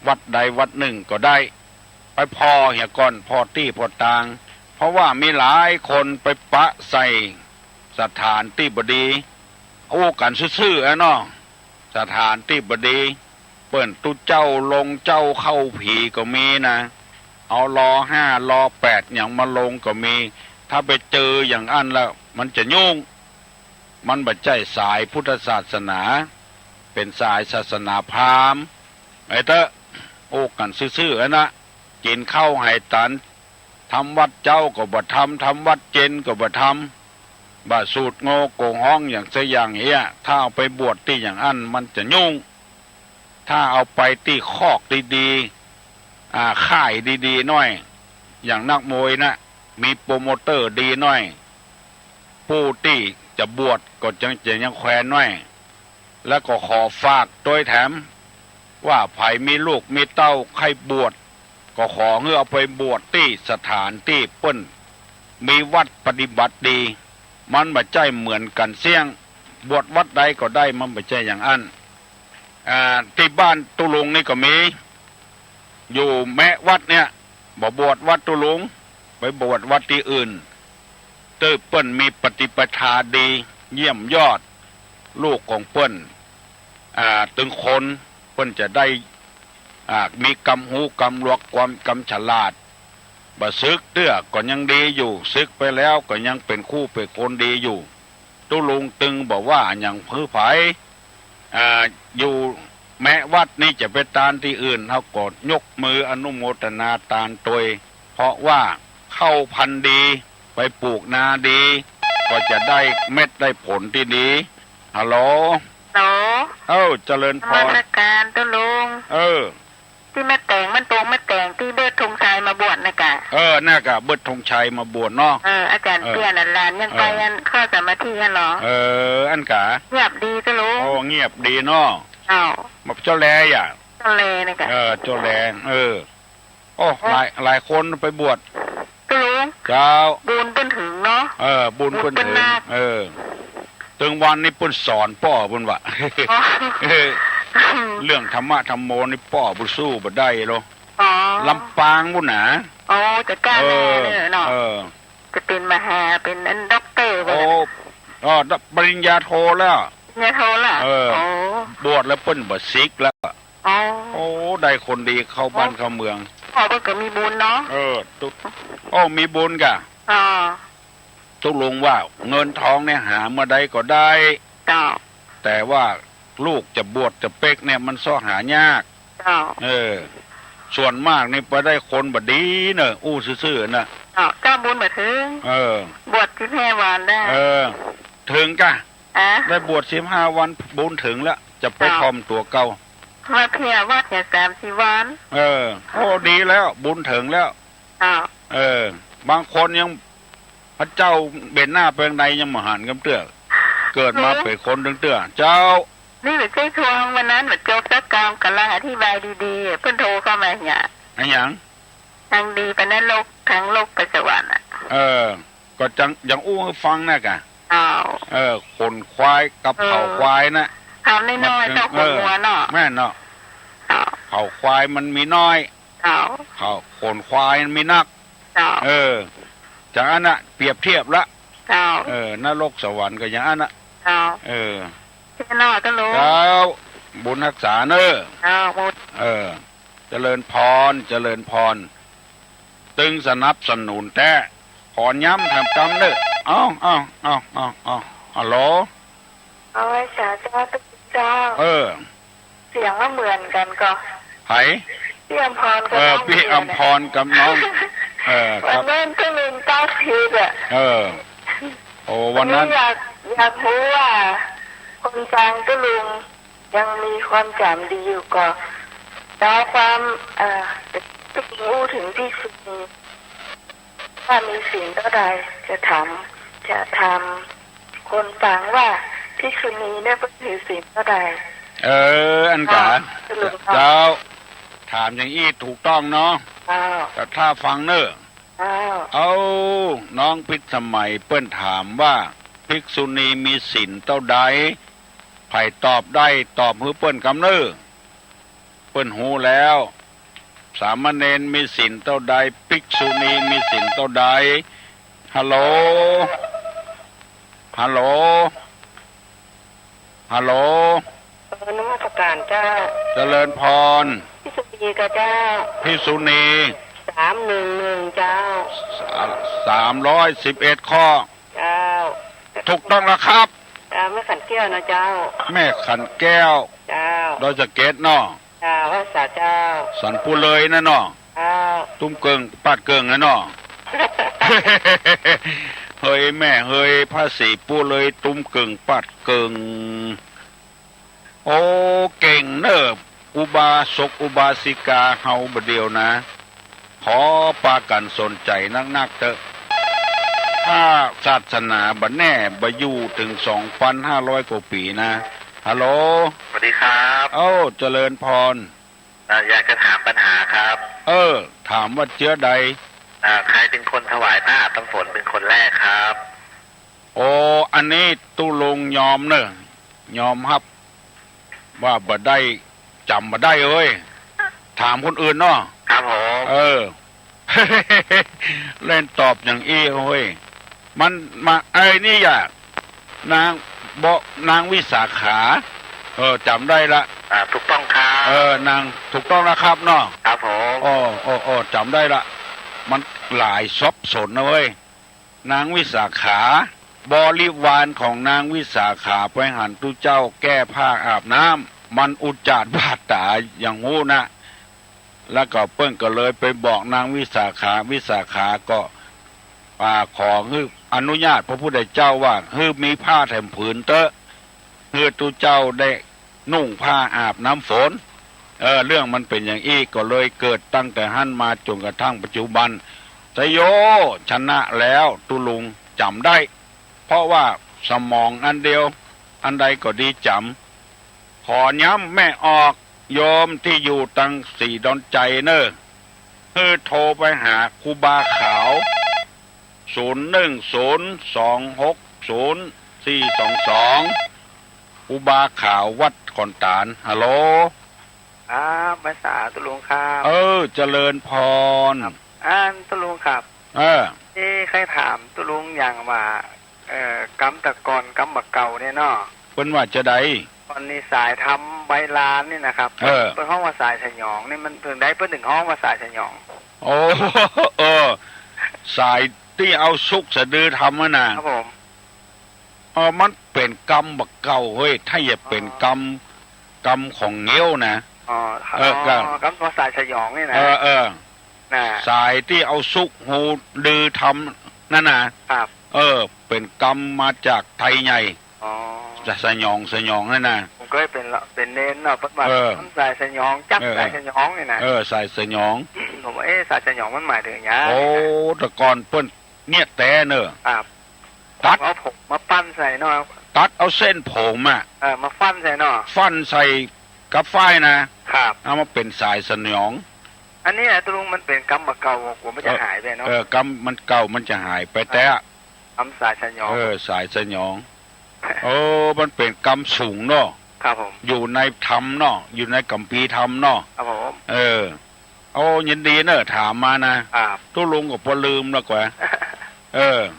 Speaker 1: วัดใดวัดหนึ่งก็ได้ไปพอเหี่ยก่อนพอตี้พอตางเพราะว่ามีหลายคนไปปะใส่สถานที่บดีโอ้กันซื่อๆเนาะสถานที่บดีเปิ้นตุเจ้าลงเจ้าเข้าผีก็มีนะเอารอ5รอ8อย่างมาลงก็มีถ้าไปเจออย่างอันแล้วมันจะยุ่งมันบ่ใช่สายพุทธศาสนาเป็นสายศาสนาพราหมณ์ไอ้เตอะโอ้กันซื่อๆนะกินข้าวให้ตันทำวัดเจ้าก็บ่ทำวัดเจนก็บ่ทำบ่สูตรโง่โกงห้องอย่างเสียอย่างเหี้ยถ้าเอาไปบวชที่อย่างอันมันจะยุ่งถ้าเอาไปที่คอกดีๆค่ายดีๆหน่อยอย่างนักมวยนะมีโปรโมเตอร์ดีหน่อยผู้ที่จะบวชก็ยังแขวนหน่อยแล้วก็ขอฝากโดยแถมว่าไผมีลูกมีเต้าใครบวชก็ขอให้เอาไปบวชที่สถานที่เปิ้นมีวัดปฏิบัติดีมันบ่ใช่เหมือนกันเสี่ยงบวชวัดใดก็ได้มันบ่ใช่อย่างอันที่บ้านตุลุงนี่ก็มีอยู่แม้วัดเนี่ยบ่บวชวัดตุลุงไปบวชวัดที่อื่นเปิ้นมีปฏิปทาดีเยี่ยมยอดลูกของเปิ้นถึงคนเปิ้นจะได้มีกำหูกำลวกความกำฉลาดบ่ซึกเตื้อก็ยังดีอยู่ซึกไปแล้วก็ยังเป็นคู่เป็นคนดีอยู่ตุลุงตึงบอกว่าอย่างพื้ไผอยู่แม้วัดนี้จะไปตานที่อื่นเขาก็ยกมืออนุโมทนาตานตวยเพราะว่าเข้าพันธุ์ดีไปปลูกนาดีก็จะได้เม็ดได้ผลที่ดีฮัลโหลเจริญพร
Speaker 2: ราชการตุลุงที่แม่แต่งมันตรงแม่แต่งที่เบิดธงชัยมาบวชนะกะ
Speaker 1: น่ากะเบิดธงชัยมาบวชเนาะ
Speaker 2: อาจารย์เตี้ยนหลานยังไปอันข้อสมาธิกันหรอ
Speaker 1: อันกะ
Speaker 2: เงียบดีตุลุง
Speaker 1: เงียบดีเนาะมาเจ้าแลอ่ะ
Speaker 2: เจ้าแลนะกะ
Speaker 1: เจ้าแลหลายคนไปบวช
Speaker 2: ตุลุง
Speaker 1: เจ้า
Speaker 2: บุญเพิ่นถึงเนาะ
Speaker 1: บุญเพิ่นถึงถึงวันนี้เพิ่นสอนป้อเพิ่นว่าเรื่องธรรมะธรรมโมนี่ป้อบ่สู้บ่ได้หรอกลำปางพุ่นน่ะ
Speaker 2: จะกล้าแน่เนาะจะเป็นมหาเป็นอันด็อกเตอร์
Speaker 1: ปริญญาโทแล้ว
Speaker 3: เนี่ยโทรล่ะ
Speaker 1: บวชแล้วเปิ้นบ่ซิกแล้ว
Speaker 3: อ๋อ
Speaker 1: โอ้ได้คนดีเข้าบ้านเข้าเมือง
Speaker 3: พ่อเปิ้นก็มีบุญเนาะ
Speaker 1: ตุ๊มีบุญกะตุลุงว่าเงินทองเนี่ยหาเมื่อใดก็ได้แต่ว่าลูกจะบวชจะเป๊กเนี่ยมันซ่อหายากส่วนมากนี่ไปได้คนบดีเนอะอู้ซื่อๆนะ
Speaker 3: เจ้าบุญมาถึงบวช15 วันได้
Speaker 1: ถึงกะได้บวช15 วันบุญถึงแล้วจะไปคอมตัวเก่า
Speaker 3: ว่าเพียว่าแค่30 วัน
Speaker 1: โอ้ดีแล้วบุญถึงแล้วบางคนยังพระเจ้าเบนหน้าเปลงใดยังมาหันกำเตื้อเกิดมาเป็นคนตึงเตื้อเจ้า
Speaker 3: นี่แบบใทวงวันนั้นแบบโจกสักกรรมกำลังอธิบายดีๆเพิ่นโทรเข้ามาเนี่ย
Speaker 1: อะไรอย่าง
Speaker 3: ทางดีไปนั้นโลกทั้งโลกไปสวรรค์
Speaker 1: ก็จังยังอู้ให้ฟังนะกะคนควายกับเผาควายนะ
Speaker 3: ทำน้อยๆเจ้าคนหัวเนาะ
Speaker 1: แม่เนาะเผาควายมันมีน้อยเผาคนควายมันมีนักจากอันน่ะเปรียบเทียบละนรกสวรรค์ก็อย่างอันน่ะ
Speaker 3: นอก็รู้
Speaker 1: บุญรักษาเนอะเจริญพรเจริญพรตึงสนับสนุนแต่ขอย้ำทำกรรมเนอะฮัลโหล
Speaker 3: เอาไว้สาธุเจ้าเสียงก็เหมือนกันก็
Speaker 1: ไผ
Speaker 3: พี่อมพรกับน้อง
Speaker 1: พี่อมพรกับน้อง
Speaker 3: วันนั้นก็ลืมต้าพีด
Speaker 1: โอ้วันนั้น
Speaker 3: อยากรู้ว่าคนฟังก็ลุงยังมีความจำดีอยู่ก็แล้วความจะรู้ถึงที่สุดว่ามีสิ่งเท่าใดจะทำคนฟังว่าที่สุนีได้เป็นถือสิ่งเท่าใด
Speaker 1: อันกาเจ้าถามอย่างอี้ถูกต้องเนาะแต่ถ้าฟังเนอะน้องพิษสมัยเปิ้นถามว่าภิกษุณีมีศีลเท่าใดไผ่ตอบได้ตอบฮือเปิ้นกำเนื้อเปิ้นหูแล้วสามเณรมีศีลเท่าใดภิกษุณีมีศีลเท่าใดฮัลโหลน
Speaker 3: มัสการเจ้า
Speaker 1: เจริญพร
Speaker 3: ภิกษุณีกับเจ้า
Speaker 1: ภิกษุณี
Speaker 3: 311เจ้า
Speaker 1: 311 ข้อ
Speaker 3: เจ้า
Speaker 1: ถูกต้องแล้วครับ
Speaker 3: แม่ขันแก้วนะเจ้า
Speaker 1: แม่ขันแก้ว
Speaker 3: เจ้า
Speaker 1: โดยสเกตเนาะ
Speaker 3: พระสาเจ้า
Speaker 1: สันปูเลยนะเนาะตุ้มเกิงปาดเกิงนะเนาะเฮ้ยแม่เฮ้ยภาษีปูเลยตุ้มเกิงปาดเกิงโอ้เก่งเนอะอุบาสกอุบาสิกาเฮาบเดียวนะขอปากันสนใจนักๆเถอะถ้าศาสนาบัดแน่บอยู่ถึง 2,500 กว่าปีนะฮัลโหล
Speaker 2: สวัสดีครับ
Speaker 1: เจริญพร
Speaker 2: อยากจะถามปัญหาครับ
Speaker 1: ถามว่าเจื้อใด
Speaker 2: ใครเป็นคนถวายผ้าน้ำฝนเป็นคนแรกครับ
Speaker 1: อันนี้ตุลงยอมเนอะยอมครับว่าบ่ได้จำบ่ได้ถามคนอื่นเนาะ
Speaker 2: ครับผม
Speaker 1: เล่นตอบอย่างอี้มันมานี่อย่านางวิสาขาจำได้ละ
Speaker 2: ถูกต้องครับ
Speaker 1: นางถูกต้องนะครับเนาะ
Speaker 2: ครับผม
Speaker 1: จำได้ละมันหลายซบสนนะนางวิสาขาบริวารของนางวิสาขาไปหันตุเจ้าแก้ผ้าอาบน้ำมันอุจจาระบาดตาอย่างงูนะแล้วก็เปิ้งก็เลยไปบอกนางวิสาขาก็ขอให้อนุญาตพระพุทธเจ้าว่าให้มีผ้าแถมผืนเตอะให้ตุเจ้าได้นุ่งผ้าอาบน้ำฝนเรื่องมันเป็นอย่างอี้ก็เลยเกิดตั้งแต่หันมาจนกระทั่งปัจจุบันสยโยชนะแล้วตุลุงจำได้เพราะว่าสมองอันเดียวอันใดก็ดีจำขอย้ำแม่ออกโยมที่อยู่ตั้งสี่ดอนใจเนอะโทรไปหาครูบาขาว0102604422ครูบาขาววัดขอนตาลฮัลโหล
Speaker 3: ภาษาตุลุงครับ
Speaker 1: เจริญพร
Speaker 3: ตุลุงครับใครถามตุลุงอย่างว่ากำตะกอนกำบักเก่าเนี่ยเนาะ
Speaker 1: เ ปิ้นว่าจะได้
Speaker 4: ตอนนี้สายทำใบลานนี่นะครับเป็นห้องว่าสายสยองนี่มันถึงได้เปิ้นถึงห้องว่าสายสยอง
Speaker 1: โอ้สายที่เอาสุกสะดือทำน่ะ
Speaker 4: ครับผม
Speaker 1: มันเป็นกรรมบักเก่าเฮ้ยถ้าอย่าเป็นกรรมของเงี้ยวนะ
Speaker 4: กรรมว่าสายสยองนี่นะ
Speaker 1: สายที่เอาสุกหูดือทำนั่นนะครับเป็นกรรมมาจากไทยใหญ่จะสยองนั่นนะ
Speaker 4: ผมก็เป็นเน้นเนาะปัจจุบันสายสยองจักสายสยองนี่นะ
Speaker 1: สายสยอง
Speaker 4: ผมว่าสายสยองมันหมายถึงอย่าง
Speaker 1: โอ้แต่ก่อนเปิ้นเนี่ยแต่เนอะ
Speaker 4: ตัดเอาผมมาปั้นใส่เนาะ
Speaker 1: ตัดเอาเส้นผม
Speaker 4: มาฟันใส่เนาะ
Speaker 1: ฟันใส่กับฝ้ายนะครับเอามาเป็นสายสยอง
Speaker 4: อันนี้ตกลงมันเป็นกรรมเก่าผมมันจะหายไปเนาะ
Speaker 1: กรรมมันเก่ามันจะหายไปแต่
Speaker 4: กรรมสายสยอง
Speaker 1: สายสยองมันเป็นกรรมสูงเนาะ
Speaker 4: ครับผม
Speaker 1: อยู่ในธรรมเนาะอยู่ในกัมภีร์ธรรมเนาะ
Speaker 4: ครับผม
Speaker 1: ยินดีเนอะถามมานะตุลุงก็บ่ลืมแล้วกว่า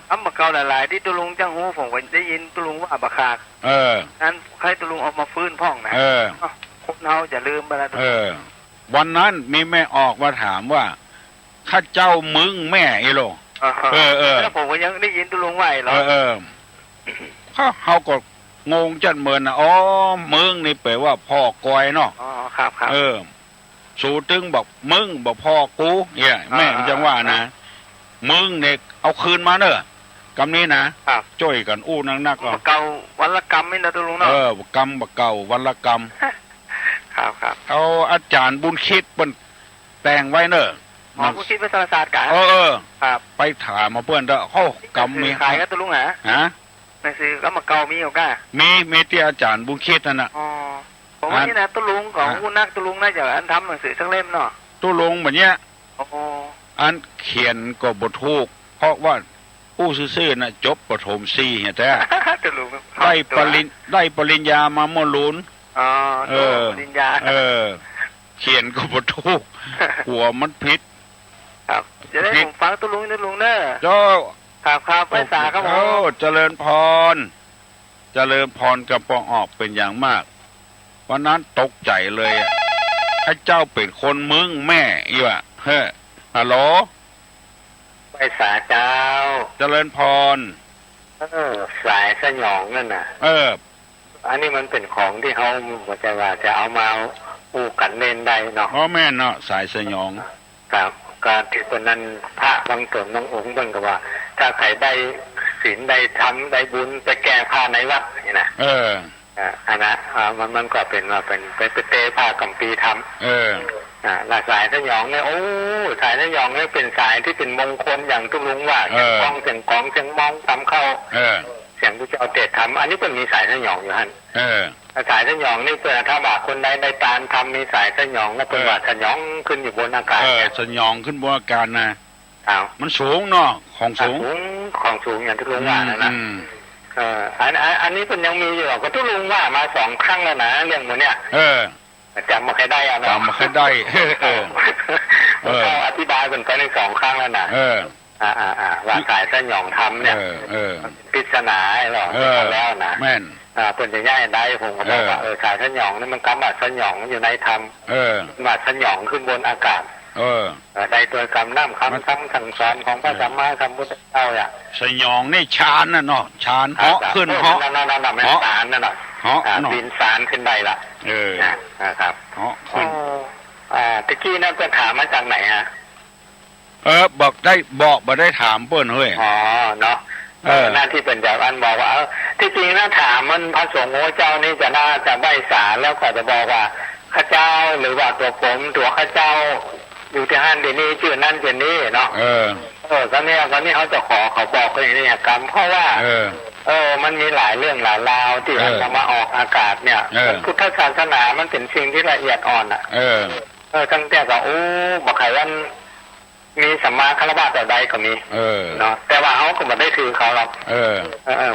Speaker 4: กรรมเก่าหลายๆที่ตุลุงจังหูผมก็ได้ยินตุลุงว่าบักคากนั้นใครตุลุงเอามาฟื้นพ่องนะคนเฮาจะลืมไปแล้ว
Speaker 1: วันนั้นมีแม่ออกมาถามว่าข้าเจ้ามึงแม่ไอ้โล
Speaker 4: แล้วผมก็ยังได้ยินตุลุงไหวหรอ
Speaker 1: เขาก็งงจัดเหมือนนะมึงนี่แปลว่าพ่อกอยเนาะ
Speaker 4: ครับ
Speaker 1: สูตึงบอกมึงบอกพ่อกูเนี่ยแม่จังว่านะมึงเนี่ยเอาคืนมาเนอะกำนี้นะจ้อยกันอู้นัก
Speaker 4: ก็เก่าวันละกรรมไม่นะตุลุงเนาะ
Speaker 1: กรรมบักเก่าวันละกรรม
Speaker 4: ครับ
Speaker 1: เอาอาจารย์บุญคิดเป็นแต่งไว้เนอะ
Speaker 4: บุญคิดเป็นศาสตร์กัน
Speaker 1: ครับไปถามมาเพื่อนเด้อเขากรรมมี
Speaker 4: ขายกันตุลุงฮะในซื้อแล้วมาเก่ามีอยู่ก้า
Speaker 1: มีที่อาจารย์บุญคิดนั่นน่ะ
Speaker 4: ผมว่านี่นะตุลุงของผู้นักตุลุงน่าจะอันทำหนังสือสักเล่มเนาะ
Speaker 1: ตุลุงแบบเนี้ยอันเขียนก็บ่ถูกเพราะว่าผู้ซื่อๆน่ะจบประถม4แต่ได้ปริญญามาโมลุน
Speaker 4: ปริญญา
Speaker 1: เขียนก็บ่ถูกหัวมันผิด
Speaker 4: ครับจะได้ผมฟังตุลุงเนอะ
Speaker 1: เจ้า
Speaker 4: ครับภาษาครับผม
Speaker 1: เจริญพรกับปองออกเป็นอย่างมากวันนั้นตกใจเลยให้เจ้าเป็นคนมึงแม่อีวะฮัลโหล
Speaker 2: ภาษาเจ้า
Speaker 1: เจริญพร
Speaker 2: สายสยองนั่นน่ะอันนี้มันเป็นของที่เขาจะเอามาอู้กันเล่นได้เนาะ
Speaker 1: แม่เนาะสายสยอง
Speaker 2: ครับการที่คนนั้นพระบางตนบางองค์บางก็ว่าถ้าใครได้ศีลได้ทำได้บุญไปแก้ผ้าในวัดนี่นะอันนั้นมันก็เป็นว่าเป็นไปเตะผ้ากัมปีทำหลากสายสยองเนี่ยสายสยองเนี่ยเป็นสายที่เป็นมงคลอย่างตุลุงว่าเสียงกองเสียงกองเสียงมองทำเข้าเสียงที่จะเอาเตะทำอันนี้เป็นมีสายสยองอยู่ฮั่นสายสยองนี่เพื่อถ้าบาคนใดได้ตามทำมีสายสยองแล้วเป็นว่าสยองขึ้นอยู่บนอากาศ
Speaker 1: สยองขึ้นบนอากาศนะมันสูงเนาะของสูง
Speaker 2: อย่างที่ลุงว่านะอันนี้เป็นยังมีอยู่ก็ที่ลุงว่ามา2 ครั้งแล้วนะเรื่องมันเนี่ยจำมาใครได้
Speaker 1: จำมาใครได้
Speaker 2: เขาอธิบายเป็นไปใน2 ครั้งแล้วนะว่าสายสยองทำเนี่ยปริศนาหรอแล้วนะ
Speaker 1: แม่น
Speaker 2: เป็นจะง่ายได้ผมก็บอกว่าสายสยองนี่มันกำบัดสยองอยู่ในธรรมบัดสยองขึ้นบนอากาศได้ตัวคำน้ำคำสั่งสอนของพระสัมมาสัมพุทธเจ้า
Speaker 1: สยองนี่ฌานน่ะเนาะฌานเหาะขึ้นเหาะ
Speaker 2: ไม่สารนั่นหรอบินสารขึ้นได้ละครับ
Speaker 1: เหาะขึ้น
Speaker 2: ตะกี้นั่นจะถามมาจากไหนฮะ
Speaker 1: บอกมาได้ถามเปิ้นเฮ้ย
Speaker 2: เนาะหน้าที่เป็นจากอันบอกว่าที่จริงน่าถามมันพระสงฆ์เจ้านี่จะน่าจะไหว้ศาลแล้วก็จะบอกว่าข้าเจ้าหรือว่าตัวผมตัวข้าเจ้าอยู่ที่ฮั่นเดี๋ยวนี้ชื่อนั่นเดี๋ยวนี้เนาะตอนนี้เขาจะเขาบอกกันอย่างนี้กรรมเพราะว่ามันมีหลายเรื่องหลายราวที่มันจะมาออกอากาศเนี่ยพุทธศาสนามันเป็นสิ่งที่ละเอียดอ่อนตั้งแต่ก็บอกใครว่ามีสัมมาคารวะแต่ใดก็มีเนาะแต่ว่าเขาก็ไม่ได้ถือเขาหรอก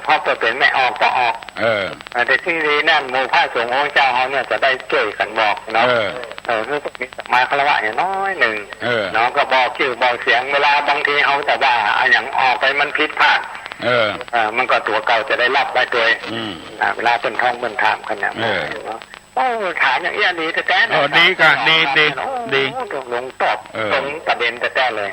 Speaker 2: เพราะตัวเป็นไม่ออกต่อออกแต่ที่นี้นั่นโมฆะสงฆ์องค์เจ้าเขาเนี่ยจะได้ช่วยกันบอกเนาะคือมีสัมมาคารวะอย่างน้อยหนึ่งเนาะก็บอกชื่อบอกเสียงเวลาบางทีเขาแต่ว่าอย่างออกไปมันผิดพลาด มันก็ตัวเก่าจะได้รับไปตัวเวลาเป็นท้องเป็นถามกันเนี่ยโอ้ถามอย่างนี้ดีแต่
Speaker 1: ดีค่ะดี
Speaker 2: ลงตอบตรงประเด็นแต่เลย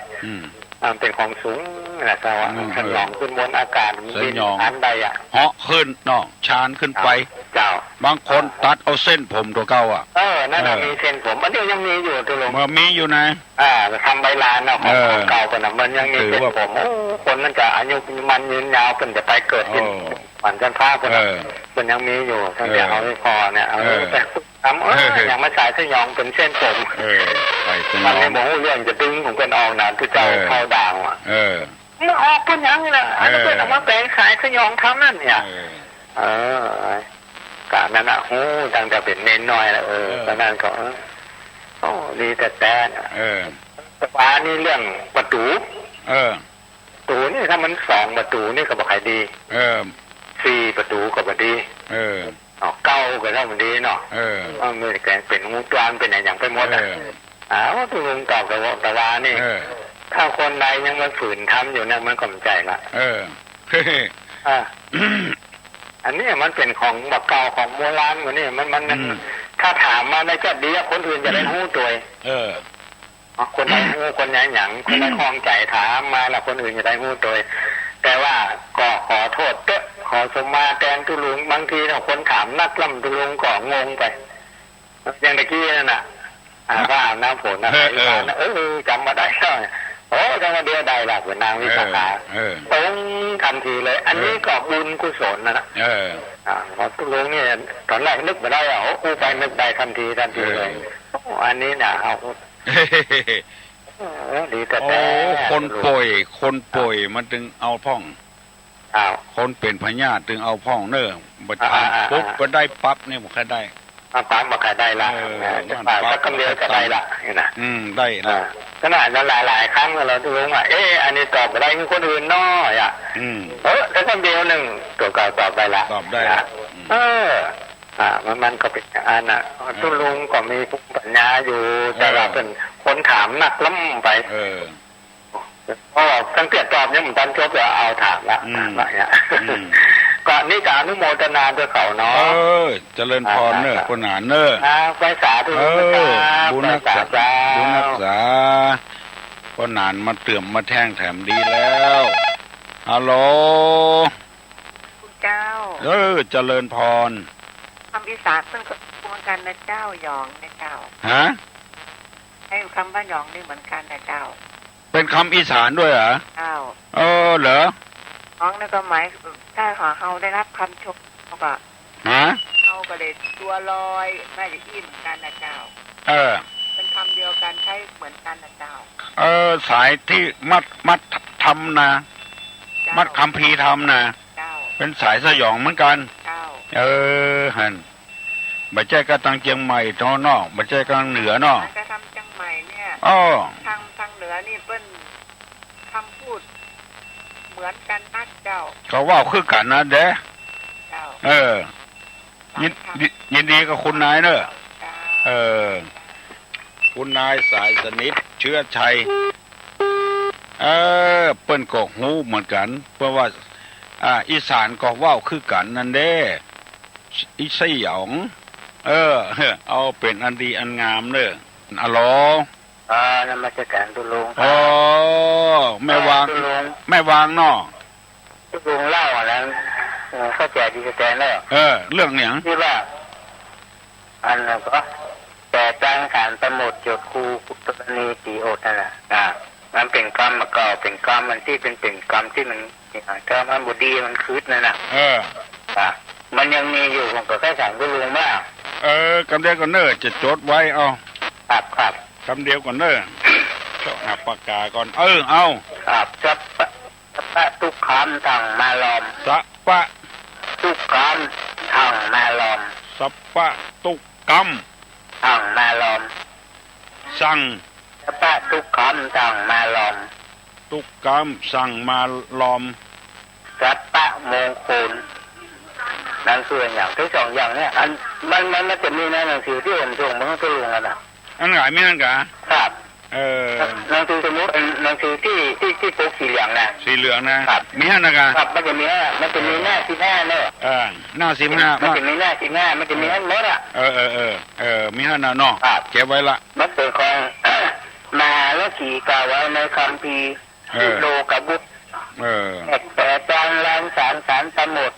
Speaker 2: เป็นของสูงนะเจ้าขนองขึ้นบนอากาศบินอันใด
Speaker 1: เหาะขึ้นเนาะชานขึ้นไป
Speaker 2: เจ้า
Speaker 1: บางคนตัดเอาเส้นผมตัวเก่า
Speaker 2: นั่นมีเส้นผมอันนี้ยังมีอยู่ตัวลง
Speaker 1: มีอยู่นะ
Speaker 2: ทำใบลานเนาะของเก่ากันนะมันยังมีเส้นผมคนมันจะอายุมันยืนยาวเป็นจะไปเกิดเป็นมันกันฟ้าคนมันยังมีอยู่ทั้งเดียวเอาไม่พอเนี่ยเอาแต่ทำอย่างมาสายสยองเป็นเส้นผมมันในหมูเรื่องจะดึงผมเป็นออกนะที่เจ้าเข้าด่างมันออกเป็นยังไงล่ะอันนี้เป็นเอามาแปลงขายสยองทำนั่นเนี่ยการนั้นโอ้ดังแต่เป็นเน้นน้อยแล้วตอนนั้นก็ดีแต่แต่ว่านี่เรื่องประตูประตูนี่ถ้ามัน2ประตูนี่ก็บอกใครดี4ประตูก็บอกดีเก้าก็เท่ามันดีเนาะไม่ได้แกงเป็นงูตวานเป็นอย่างไปหมดว่าตัวลุงตอบแต่ว่านี่ถ้าคนใดยังมาฝืนทำอยู่เนี่ยมันก็ไม่ใจละอันนี้มันเป็นของแบบเก่าของโบราณกว่านี่มันถ้าถามมาได้ก็ดีคนอื่นจะได้หู้ตัวคนไหนหู้คนไหนหยั่งคนไหนคลองใจถามมาแล้วคนอื่นจะได้หู้ตัวแต่ว่าก็ขอโทษขอสมมาแตงตุลุงบางทีเราคนถามนักล่ำตุลุงก็งงไปอย่างตะกี้นั่นน่ะว่าน้ำฝนอะไรจำมาได้จำมาเดียวใดหลักเป็นนางวิสาขาตรงทันทีเลยอันนี้ก็บุญกุศลนะพอตุลุงเนี่ยตอนแรกนึกไม่ได้กูไปนึกได้ทันทีเลยอันนี้น่ะเอาดีแต่
Speaker 1: คนป่วยมันจึงเอาพ่องคนเป็นพญาตึงเอาพ่องเน้อบัดทานปุ๊บก็ได้ปั๊บเนี่ยบอกแค่ได้
Speaker 2: ปั๊บบอกแค่ได้ละสักคำเดียวก็ได้ละนี่นะ
Speaker 1: ได้ละ
Speaker 2: ขนาดนั้นหลายครั้งเราดูว่าอันนี้ตอบไปได้คนอื่นน้อยแต่คำเดียวหนึ่งตัวเก่าตอบได้ละ
Speaker 1: ตอบได้
Speaker 2: มันก็เป็นอันน่ะตุลุงก็มีปัญญาอยู่แต่เราเป็นคนถามหนักล้ำไปสังเกตตอบเนี่ยมันตอนจบจะเอาถามละเนี่ยก็นี่การอนุโมทนาด้วยเขาเนาะ
Speaker 1: เจริญพรเนอคนหนาเนอ
Speaker 2: ไปสาธุ
Speaker 1: บุญรักษาก็นานมาเตื่อมมาแท่งแถมดีแล้วฮัลโหล
Speaker 3: คุณเจ้า
Speaker 1: เจริญพร
Speaker 3: คำอีสานเพิ่งก็เหมือนกันนะเจ้าหยองนะเจ้าให้คำว่าหยองนี่เหมือนกันนะเจ้า
Speaker 1: เป็นคำอีสานด้วยเหรอ
Speaker 3: เจ้า
Speaker 1: เหรอ
Speaker 3: น้องนั่นก็หมายถ้าขอเขาได้รับคำชมเขาก็เขาก็เลยตัวลอยน่าจะอิ่มกันนะเจ้าเป็นคำเดียวกันใช้เหมือนกันนะเจ้า
Speaker 1: สายที่มัดทำนะมัดคำพีทำนะเป็นสายสยองเหมือนกันหันบัจเจกตังเชียงใหม่ทอนอกบัจเจกตังเหนือนอก
Speaker 3: จะทำเชียงใหม่เนี่ยทางเหนือนี่เป็นคำพูดเหมือนกันนักเจ้า
Speaker 1: เขาว่าคือกันนะเด้ยินดีกับคุณนายเนอะคุณนายสายสนิทเชื้อชัยเปิ้นก็หูเหมือนกันเพราะว่าอีสานก็ว่าคือกันนั่นเด้อีสยองเอาเป็นอันดีอันงามเนอะอะโหล
Speaker 2: นั่นมาจากการตุลุง
Speaker 1: แม่วางเนาะ
Speaker 2: ตุลุงเล่าอะไรเข้าใจดีแต่แล้ว
Speaker 1: เรื่องอย่าง
Speaker 2: ที่ว่าอันนั้นก็แต่ตั้งการสมุดจดครูกุตณีตีโอดนั่นแหละมันเป็นกรรมมาก่อเป็นกรรมมันที่เป็นกรรมที่มันถ้ามันบุดีมันคืดนั่นน่ะมันยังมีอยู่ผมก็แค่สั่งตุลุงว่
Speaker 1: ากำเดียวก่อนเนอจะจดไว้เอา
Speaker 2: ครับ
Speaker 1: คำเดียวก่อนเนอชอบหาปากกาก่อนเอา
Speaker 2: ครับสัพพะทุกขังทางมาลอม
Speaker 1: สัพพะ
Speaker 2: ทุกขังทางมาลอม
Speaker 1: สัพพะทุกขัง
Speaker 2: ทางมาลอม
Speaker 1: สั่ง
Speaker 2: สัพพะทุกขังทางมาลอม
Speaker 1: ทุกขังสั่งมาลอม
Speaker 2: สัพพะมงคลนั่นคืออย่างที่สองอย่างเนี่ยมันจะมีในหนังสือที่ผมส่งมาให้ตุลุงนะ
Speaker 1: อันไหนไม่นั่นกะ
Speaker 2: ครับ หนังสือสมมติเป็นหนังสือที่ปกสีเหลืองนะ
Speaker 1: สีเหลืองนะครับมีห้านะครับ
Speaker 2: มันจะมีหน้า15เนอะ
Speaker 1: หน้า15
Speaker 2: มันจะมีหน้า15มันจะมีให้หมดอ่ะ
Speaker 1: มีห้าหน้าเนาะเก็บไว้ละ
Speaker 2: มันเป็นของมาแล้วขี่กล่าวไว้ในคัมภีร์โลกบุตรแต่จางลานสารสมุด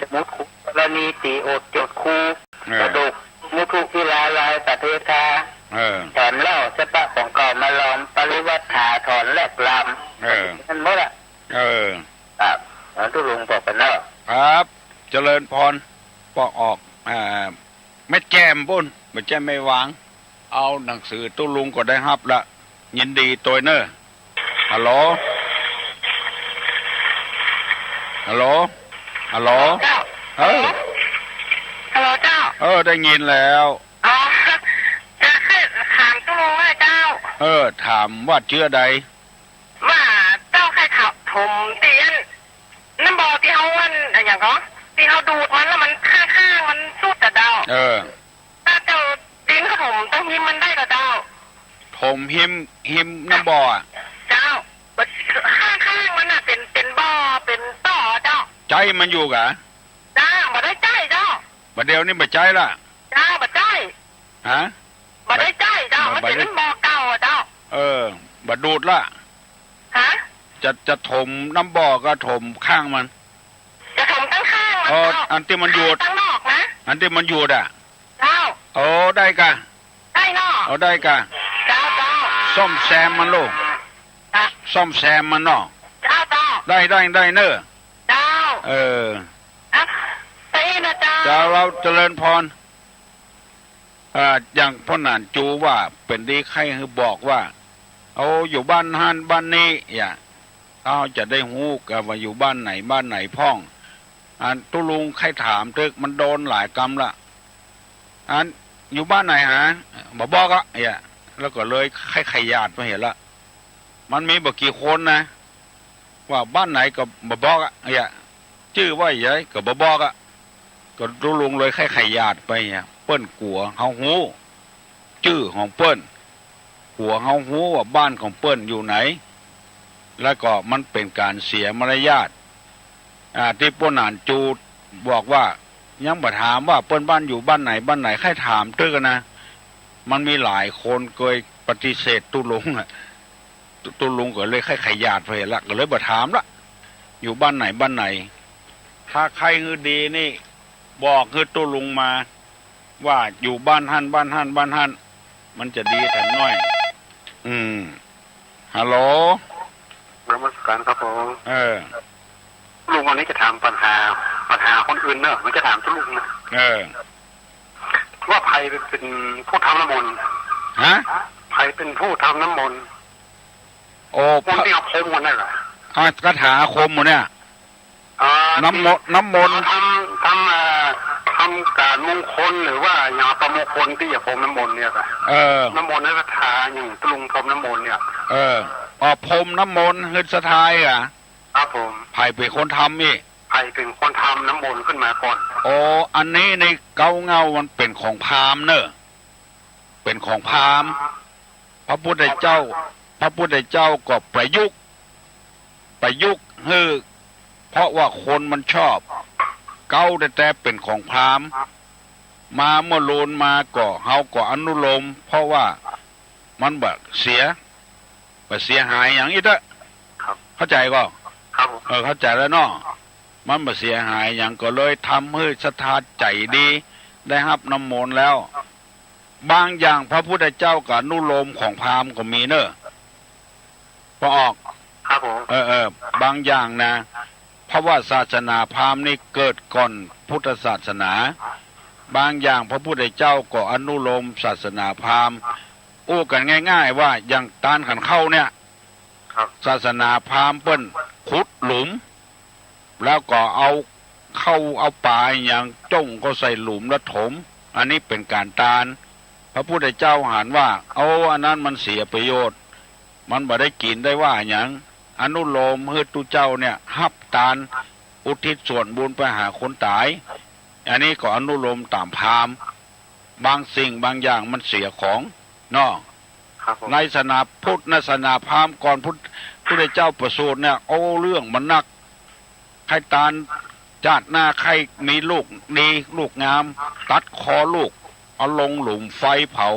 Speaker 2: สมุดคุกรณีตีอดจดคูกระดูกมุทุกิลาลายปฏิทาถอนเล่าสปะของเก่ามาลอมปริวัติถาถอนแลกลำนั่นหมดอ่ะทุลุงบอกกันเนาะ
Speaker 1: ครับเจริญพรปอกออกไม่แจ่มบุญไม่แจ่มไม่วางเอาหนังสือตุลุงก็ได้ฮับละยินดีตัวเนอะฮัลโหลฮัลโหลฮัลโหล
Speaker 3: ฮัลโหลเจ้า
Speaker 1: ได้ยินแล้ว
Speaker 3: จะขึ้นถามตุลุงว่าเจ้า
Speaker 1: ถามว่าเชื่อใด
Speaker 3: ว่าเจ้าใครขับผมเตียนน้ำบอที่เขาวันอย่างก็ที่เขาดูดมันแล้วมันข้างมันสุดแต่เจ้าถ้าเจ้าดินเขาผมต้องหิมมันได้กับเจ้า
Speaker 1: ผมหิมน้ำบอ
Speaker 3: เจ้าข้างมันน่ะเป็นบ่อเป็นต่อเจ้า
Speaker 1: ใจมันอยู่กะ
Speaker 3: จ้าบ่ได้ใจเจ้า
Speaker 1: บ่เดียวนี่บ่ใจละ
Speaker 3: จ้าบ่ใจ
Speaker 1: ฮะ
Speaker 3: บ่ได้ใจเจ้ามันเป็นบ่อเก่าเจ้า
Speaker 1: บ่ดูดละ
Speaker 3: ฮะ
Speaker 1: จะถมน้ำบ่อก็ถมข้างมัน
Speaker 3: จะถมตั้งข้างมัน
Speaker 1: อันที่มันอยู่
Speaker 3: ตั้งนอกนะ
Speaker 1: อันที่มันอยู่อ่ะ
Speaker 3: เจ้า
Speaker 1: ได้กะ
Speaker 3: ได้เนาะ
Speaker 1: ได้กะ
Speaker 3: เจ้า
Speaker 1: ซ่อมแซมมันลูกซ่อมแซมมันเนาะ
Speaker 3: เจ้า
Speaker 1: ได้เนอะ
Speaker 3: เจ้าตีนะเจ้า
Speaker 1: เราเจริญพรอย่างพ่อหนานจูว่าเป็นดีใครคือบอกว่าอยู่บ้านฮั่นบ้านนี้จะได้ฮู้กันว่าอยู่บ้านไหนพ่องตุลุงใครถามตึกมันโดนหลายกรรมละอยู่บ้านไหนฮะบอกอ่ะแล้วก็เลยใครญาติมาเห็นละมันมีบอกกี่คนนะว่าบ้านไหนก็บอกอ่ะชื่อว่าใหญ่ก็บอกอ่ะก็ตุลุงเลยใครญาติไปเปิ้นกัวเฮาฮู้ชื่อของเปิ้นกัวเฮาฮู้ว่าบ้านของเปิ้นอยู่ไหนแล้วก็มันเป็นการเสียมารยาทที่ป้นานจูดบอกว่ายังบ่ถามว่าเปิ้นบ้านอยู่บ้านไหนใครถามตึกนะมันมีหลายคนเคยปฏิเสธตุลุงก็เลยใครญาติไปละก็เลยบ่ถามละอยู่บ้านไหนถ้าใครคือดีนี่บอกคือตุลุงมาว่าอยู่บ้านฮั่นมันจะดีแต่น้อยฮัลโหล
Speaker 2: นมัสการครับผมลุงวันนี้จะถามปัญหาคนอื่นเนอะมันจะถามทุกลุงนะว่าใครเป็นผู้ทำน้ำมนต์ใครเป็นผู้ทำน้ำมนต์คนที่เอาคมมันนั่นแหละ
Speaker 1: คาถาคมหมดเนี่ยน้ำมนต์
Speaker 2: ทำการมงคลหรือว่าหยาประมงคลที่อย่าพรมน้ำมนต์เนี่ยค่ะน้ำมนต์นั้นคาถาอย่างตุลุงพรมน้ำมนต์เนี่ย
Speaker 1: พรมน้ำมนต์คือสะทาย
Speaker 2: ครับผม
Speaker 1: ไผ่เป็นคนทำนี่
Speaker 2: ไผ่เป็นคนทำน้ำมนต์ขึ้นมาก่อน
Speaker 1: อันนี้ในเงามันเป็นของพราหมณ์เนอะเป็นของพราหมณ์พระพุทธเจ้าก็ประยุกต์เพราะว่าคนมันชอบเก้าแต่เป็นของพราหมณ์มาเมื่อโลนมาก็เฮาก็อนุโลมเพราะว่ามันแบบเสียหายอย่างนี้เถอะเข้าใจก็เข้าใจแล้วเนาะมันเสียหายอย่างก็เลยทำให้ศรัทธาใจดีได้รับน้ำมนต์แล้วบางอย่างพระพุทธเจ้ากับอนุโลมของพราหมณ์ก็มีเนอะพอออก
Speaker 2: ครับผม
Speaker 1: บางอย่างนะเพราะว่าศาสนาพราหมณ์นี่เกิดก่อนพุทธศาสนาบางอย่างพระพุทธเจ้าก็อนุโลมศาสนาพราหมณ์กันง่ายๆว่าอย่างตานขันเข้าเนี่ยศาสนาพราหมณ์เปิ้นขุดหลุมแล้วก็เอาปลาอย่างจ้งก็ใส่หลุมแล้วถมอันนี้เป็นการตานพระพุทธเจ้าหันว่าอันนั้นมันเสียประโยชน์มันบ่ได้กินได้ว่าอย่างอนุโลมให้ตุเจ้าเนี่ยฮับตานอุทิศส่วนบุญไปหาคนตายอันนี้ก็อนุโลมตามพราหมณ์บางสิ่งบางอย่างมันเสียของเนาะ ในศาสนาพุทธศาสนาพราหมณ์ก่อนพุทธเจ้าประสูติเนี่ยโอ้เรื่องมันนักใครตานจาดหน้าใครมีลูกดีลูกงามตัดคอลูกเอาลงหลุมไฟเผา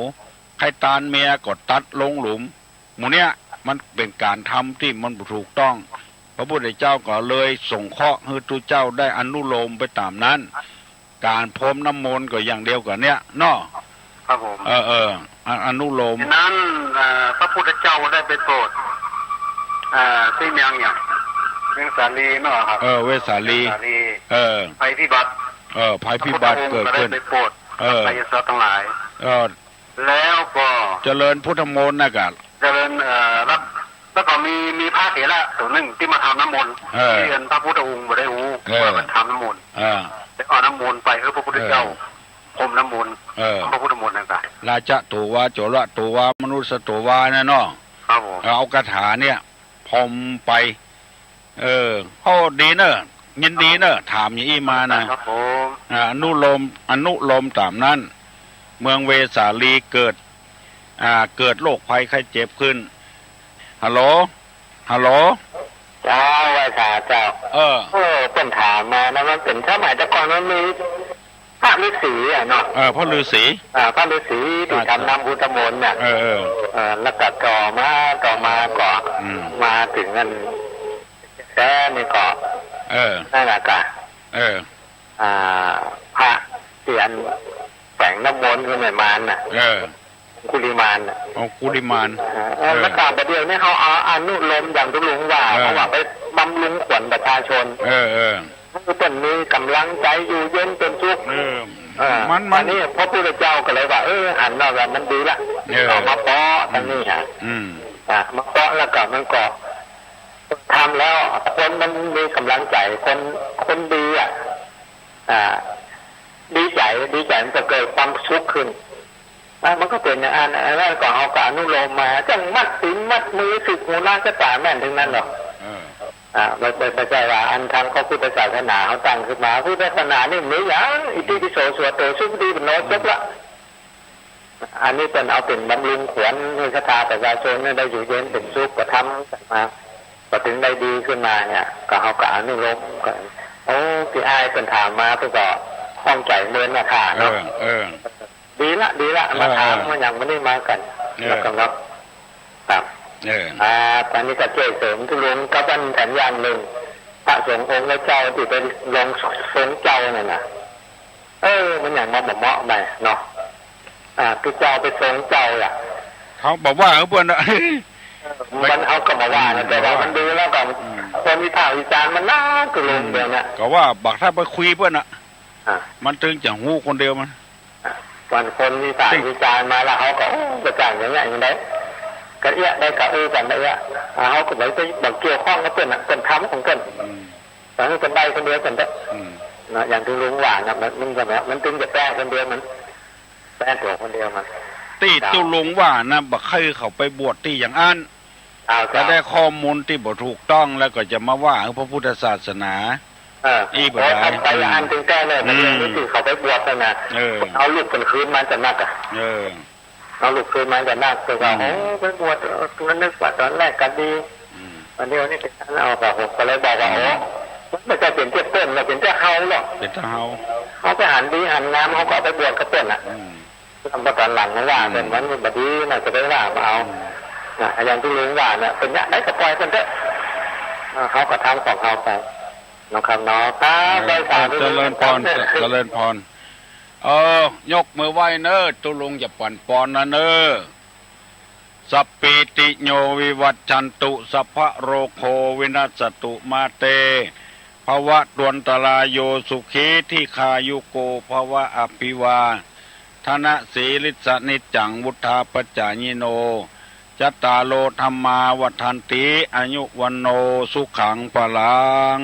Speaker 1: ใครตานเมียก็ตัดลงหลุมหมู่เนี้ยมันเป็นการทำที่มันถูกต้องพระพุทธเจ้าก็เลยส่งเคราะห์ให้ทุเจ้าได้อนุโลมไปตามนั้นการพรมน้ำมนต์ก็อย่างเดียวกับเนี้ยเนาะ
Speaker 2: ครับผม
Speaker 1: อนุโลม
Speaker 2: นั้นพระพุทธเจ้าได้ไปโปรดที่เมืองอย่างเมืองสาลีเนาะครับ
Speaker 1: เวสาลี
Speaker 2: ภัยพิบัติ
Speaker 1: ภัยพิบัติเกิดขึ้น
Speaker 2: ไปโปรดภัยสัตว์ทั้งหลายแล้วก็
Speaker 1: เจริญพุทธมนต์นะครับ
Speaker 2: เจริญแล้วก็มีพระเถระตัวหนึ่งที่มาทำน้ำมนต์ที่เรียนพระพุทธองค์มาได้รู้ว่ามันทำน้ำมนต์ได้เอาน้ำมนต์ไปให้พระพุทธเจ้าพรมน้ำมนต์พระพุทธมนต์นั่นแหละ
Speaker 1: ราชตัววาโจระตัววามนุษย์ตัววานะเนาะ
Speaker 2: ครับผม
Speaker 1: เอาคาถาเนี่ยพรมไปโอ้ดีเนอะยินดีเนอะถามอย่างอี้มานะครับ
Speaker 2: ผม
Speaker 1: อนุโลมตามนั้นเมืองเวสาลีเกิดโรคภัยไข้เจ็บขึ้นฮัลโหล
Speaker 2: เจ้าว่าสาเจ้าเป็นถามมานะมันเป็นสมัยแต่ก่อนมันมีพระฤาษีเนาะ
Speaker 1: พระฤาษี
Speaker 2: พระฤาษีที่ทำน้ำพุทธมนต์เนี่ยแล้วก็ต่อมาก็มาถึงกันแท้นี่ก็นั่นแหละก็พระเตียนแฝงน้ำมนต์ขึ้นในมานน่ะกุลิมาน
Speaker 1: กุลิมาน
Speaker 2: แล้วต่างประเดี๋ยวนี้เขาเอาอนุโลมอย่างทุลุงว่าเขาว่าไปบำรุงขวัญประชาชนคือเป็นมีกำลังใจอยู่เย็นเป็นสุขมันนี่พระพุทธเจ้าก็เลยว่าอันนั้นว่ามันดีละเอามาป้อตรงนี้ฮะมาป้อแล้วก็มันก็ทำแล้วคนมันมีกำลังใจคนดีดีใจมันจะเกิดความสุขขึ้นมันก็เป็นอย่างนั้นก็เอาการอนุโลมมาจังมัดศีลมัดมือสึกหูนาก็ตาแม่นถึงนั้นหรอกไม่ใช่ว่าอันทางพระพุทธศาสนาเขาตั้งขึ้นมาพุทธศาสนานี่มีอย่างอิติปิโสสวดโตสุขดีเป็นโน้ตจบละอันนี้เป็นเอาเป็นบำรุงขวัญให้ชะตาประชาชนได้อยู่เย็นเป็นสุขก็ทำมาพอถึงได้ดีขึ้นมาเนี่ยก็เอาการอนุโลมก็พี่อ้ายเป็นถามมาเพื่อก็ห้องใจเมินมาค่ะเนาะดีละมาถามมันยังไม่ได้มากันแล้วก็รับครับตอนนี้ก็เจ๊เสริมทุลุงก็เป็นสัญญาณหนึ่งพระสงฆ์องค์เจ้าที่เป็นลงสงเจ้าเนี่ยนะมันอย่างมาเหมาะไปเนาะคือเจ้าไปสงเจ้า
Speaker 1: เขาบอกว่าเพื่อน
Speaker 2: มันเอากลับมาว่าแต่ว่ามันดูแล้วก็คนวิพากษ์วิจารณ์มันน่าทุลุงเดียวเนี่ย
Speaker 1: ก็ว่าบักถ้าไปคุยเพื่อนมันตึงจากหูคนเดียวมัน
Speaker 2: วันคนวิพากษ์วิจารณ์มาแล้วเขาก็ประจานอย่างเงี้ยอย่างไรก็ได้กะกันได้เขาก็เลยจะบอกเกี่ยวข้องกับเป็นทำของเกินแต่ให้เป็นใบคนเดียวกันได้นะอย่างที่ลุงว่านะมันจะแบบมันตึงจะแป้งคนเดียวมันแป้งตัวคนเดียวมัน
Speaker 1: ตีตุลุงว่านะบักเคยเขาไปบวชที่อย่างอันจะได้ข้อมูลที่บ่ถูกต้องแล้วก็จะมาว่าพระพุทธศาสนา
Speaker 2: อีบ่ได้ไปอันถึงแก้เลยมันยังไม่ตื่นเขาไปบวชนะเอาลูกคนคืนมันจะนักเอาลูกคืนมันจะนักแต่ว่าไปบวชมันนึกว่าตอนแรกกันดีวันนี้นี่เป็นเอาแบบผมก็เลยบอกว่ามันจะเป็นเจ้าเต้นมันเป็นเจ้าเฮาหรอก
Speaker 1: เป็นเจ้าเฮา
Speaker 2: เขาไปหันดีหันน้ำเขาก็ไปบวชกับเต้นทำประกันหลังนะว่าเป็นมันบดีน่าจะได้ว่าเอาอย่างที่ลุงว่าเนี่ยเป็นอย่างได้แต่ปล่อยคนเถอะเขาก็ทำของเขาไปน้องคำน้องครับได้สาร
Speaker 1: เจริญพรยกมือไหว้เนอตุลุงอย่าปั่นปอนนะเนอสัพปิติโยวิวัชชันตุสัพพะโรโควินัสตุมาเตภวะดวนตรายโยสุขีที่คายุโกภวะอภิวาธนะสีลิสนิจังวุธาปจายิโนจัตตาโลธรรมาวัฏันติอายุวันโนสุขังพลัง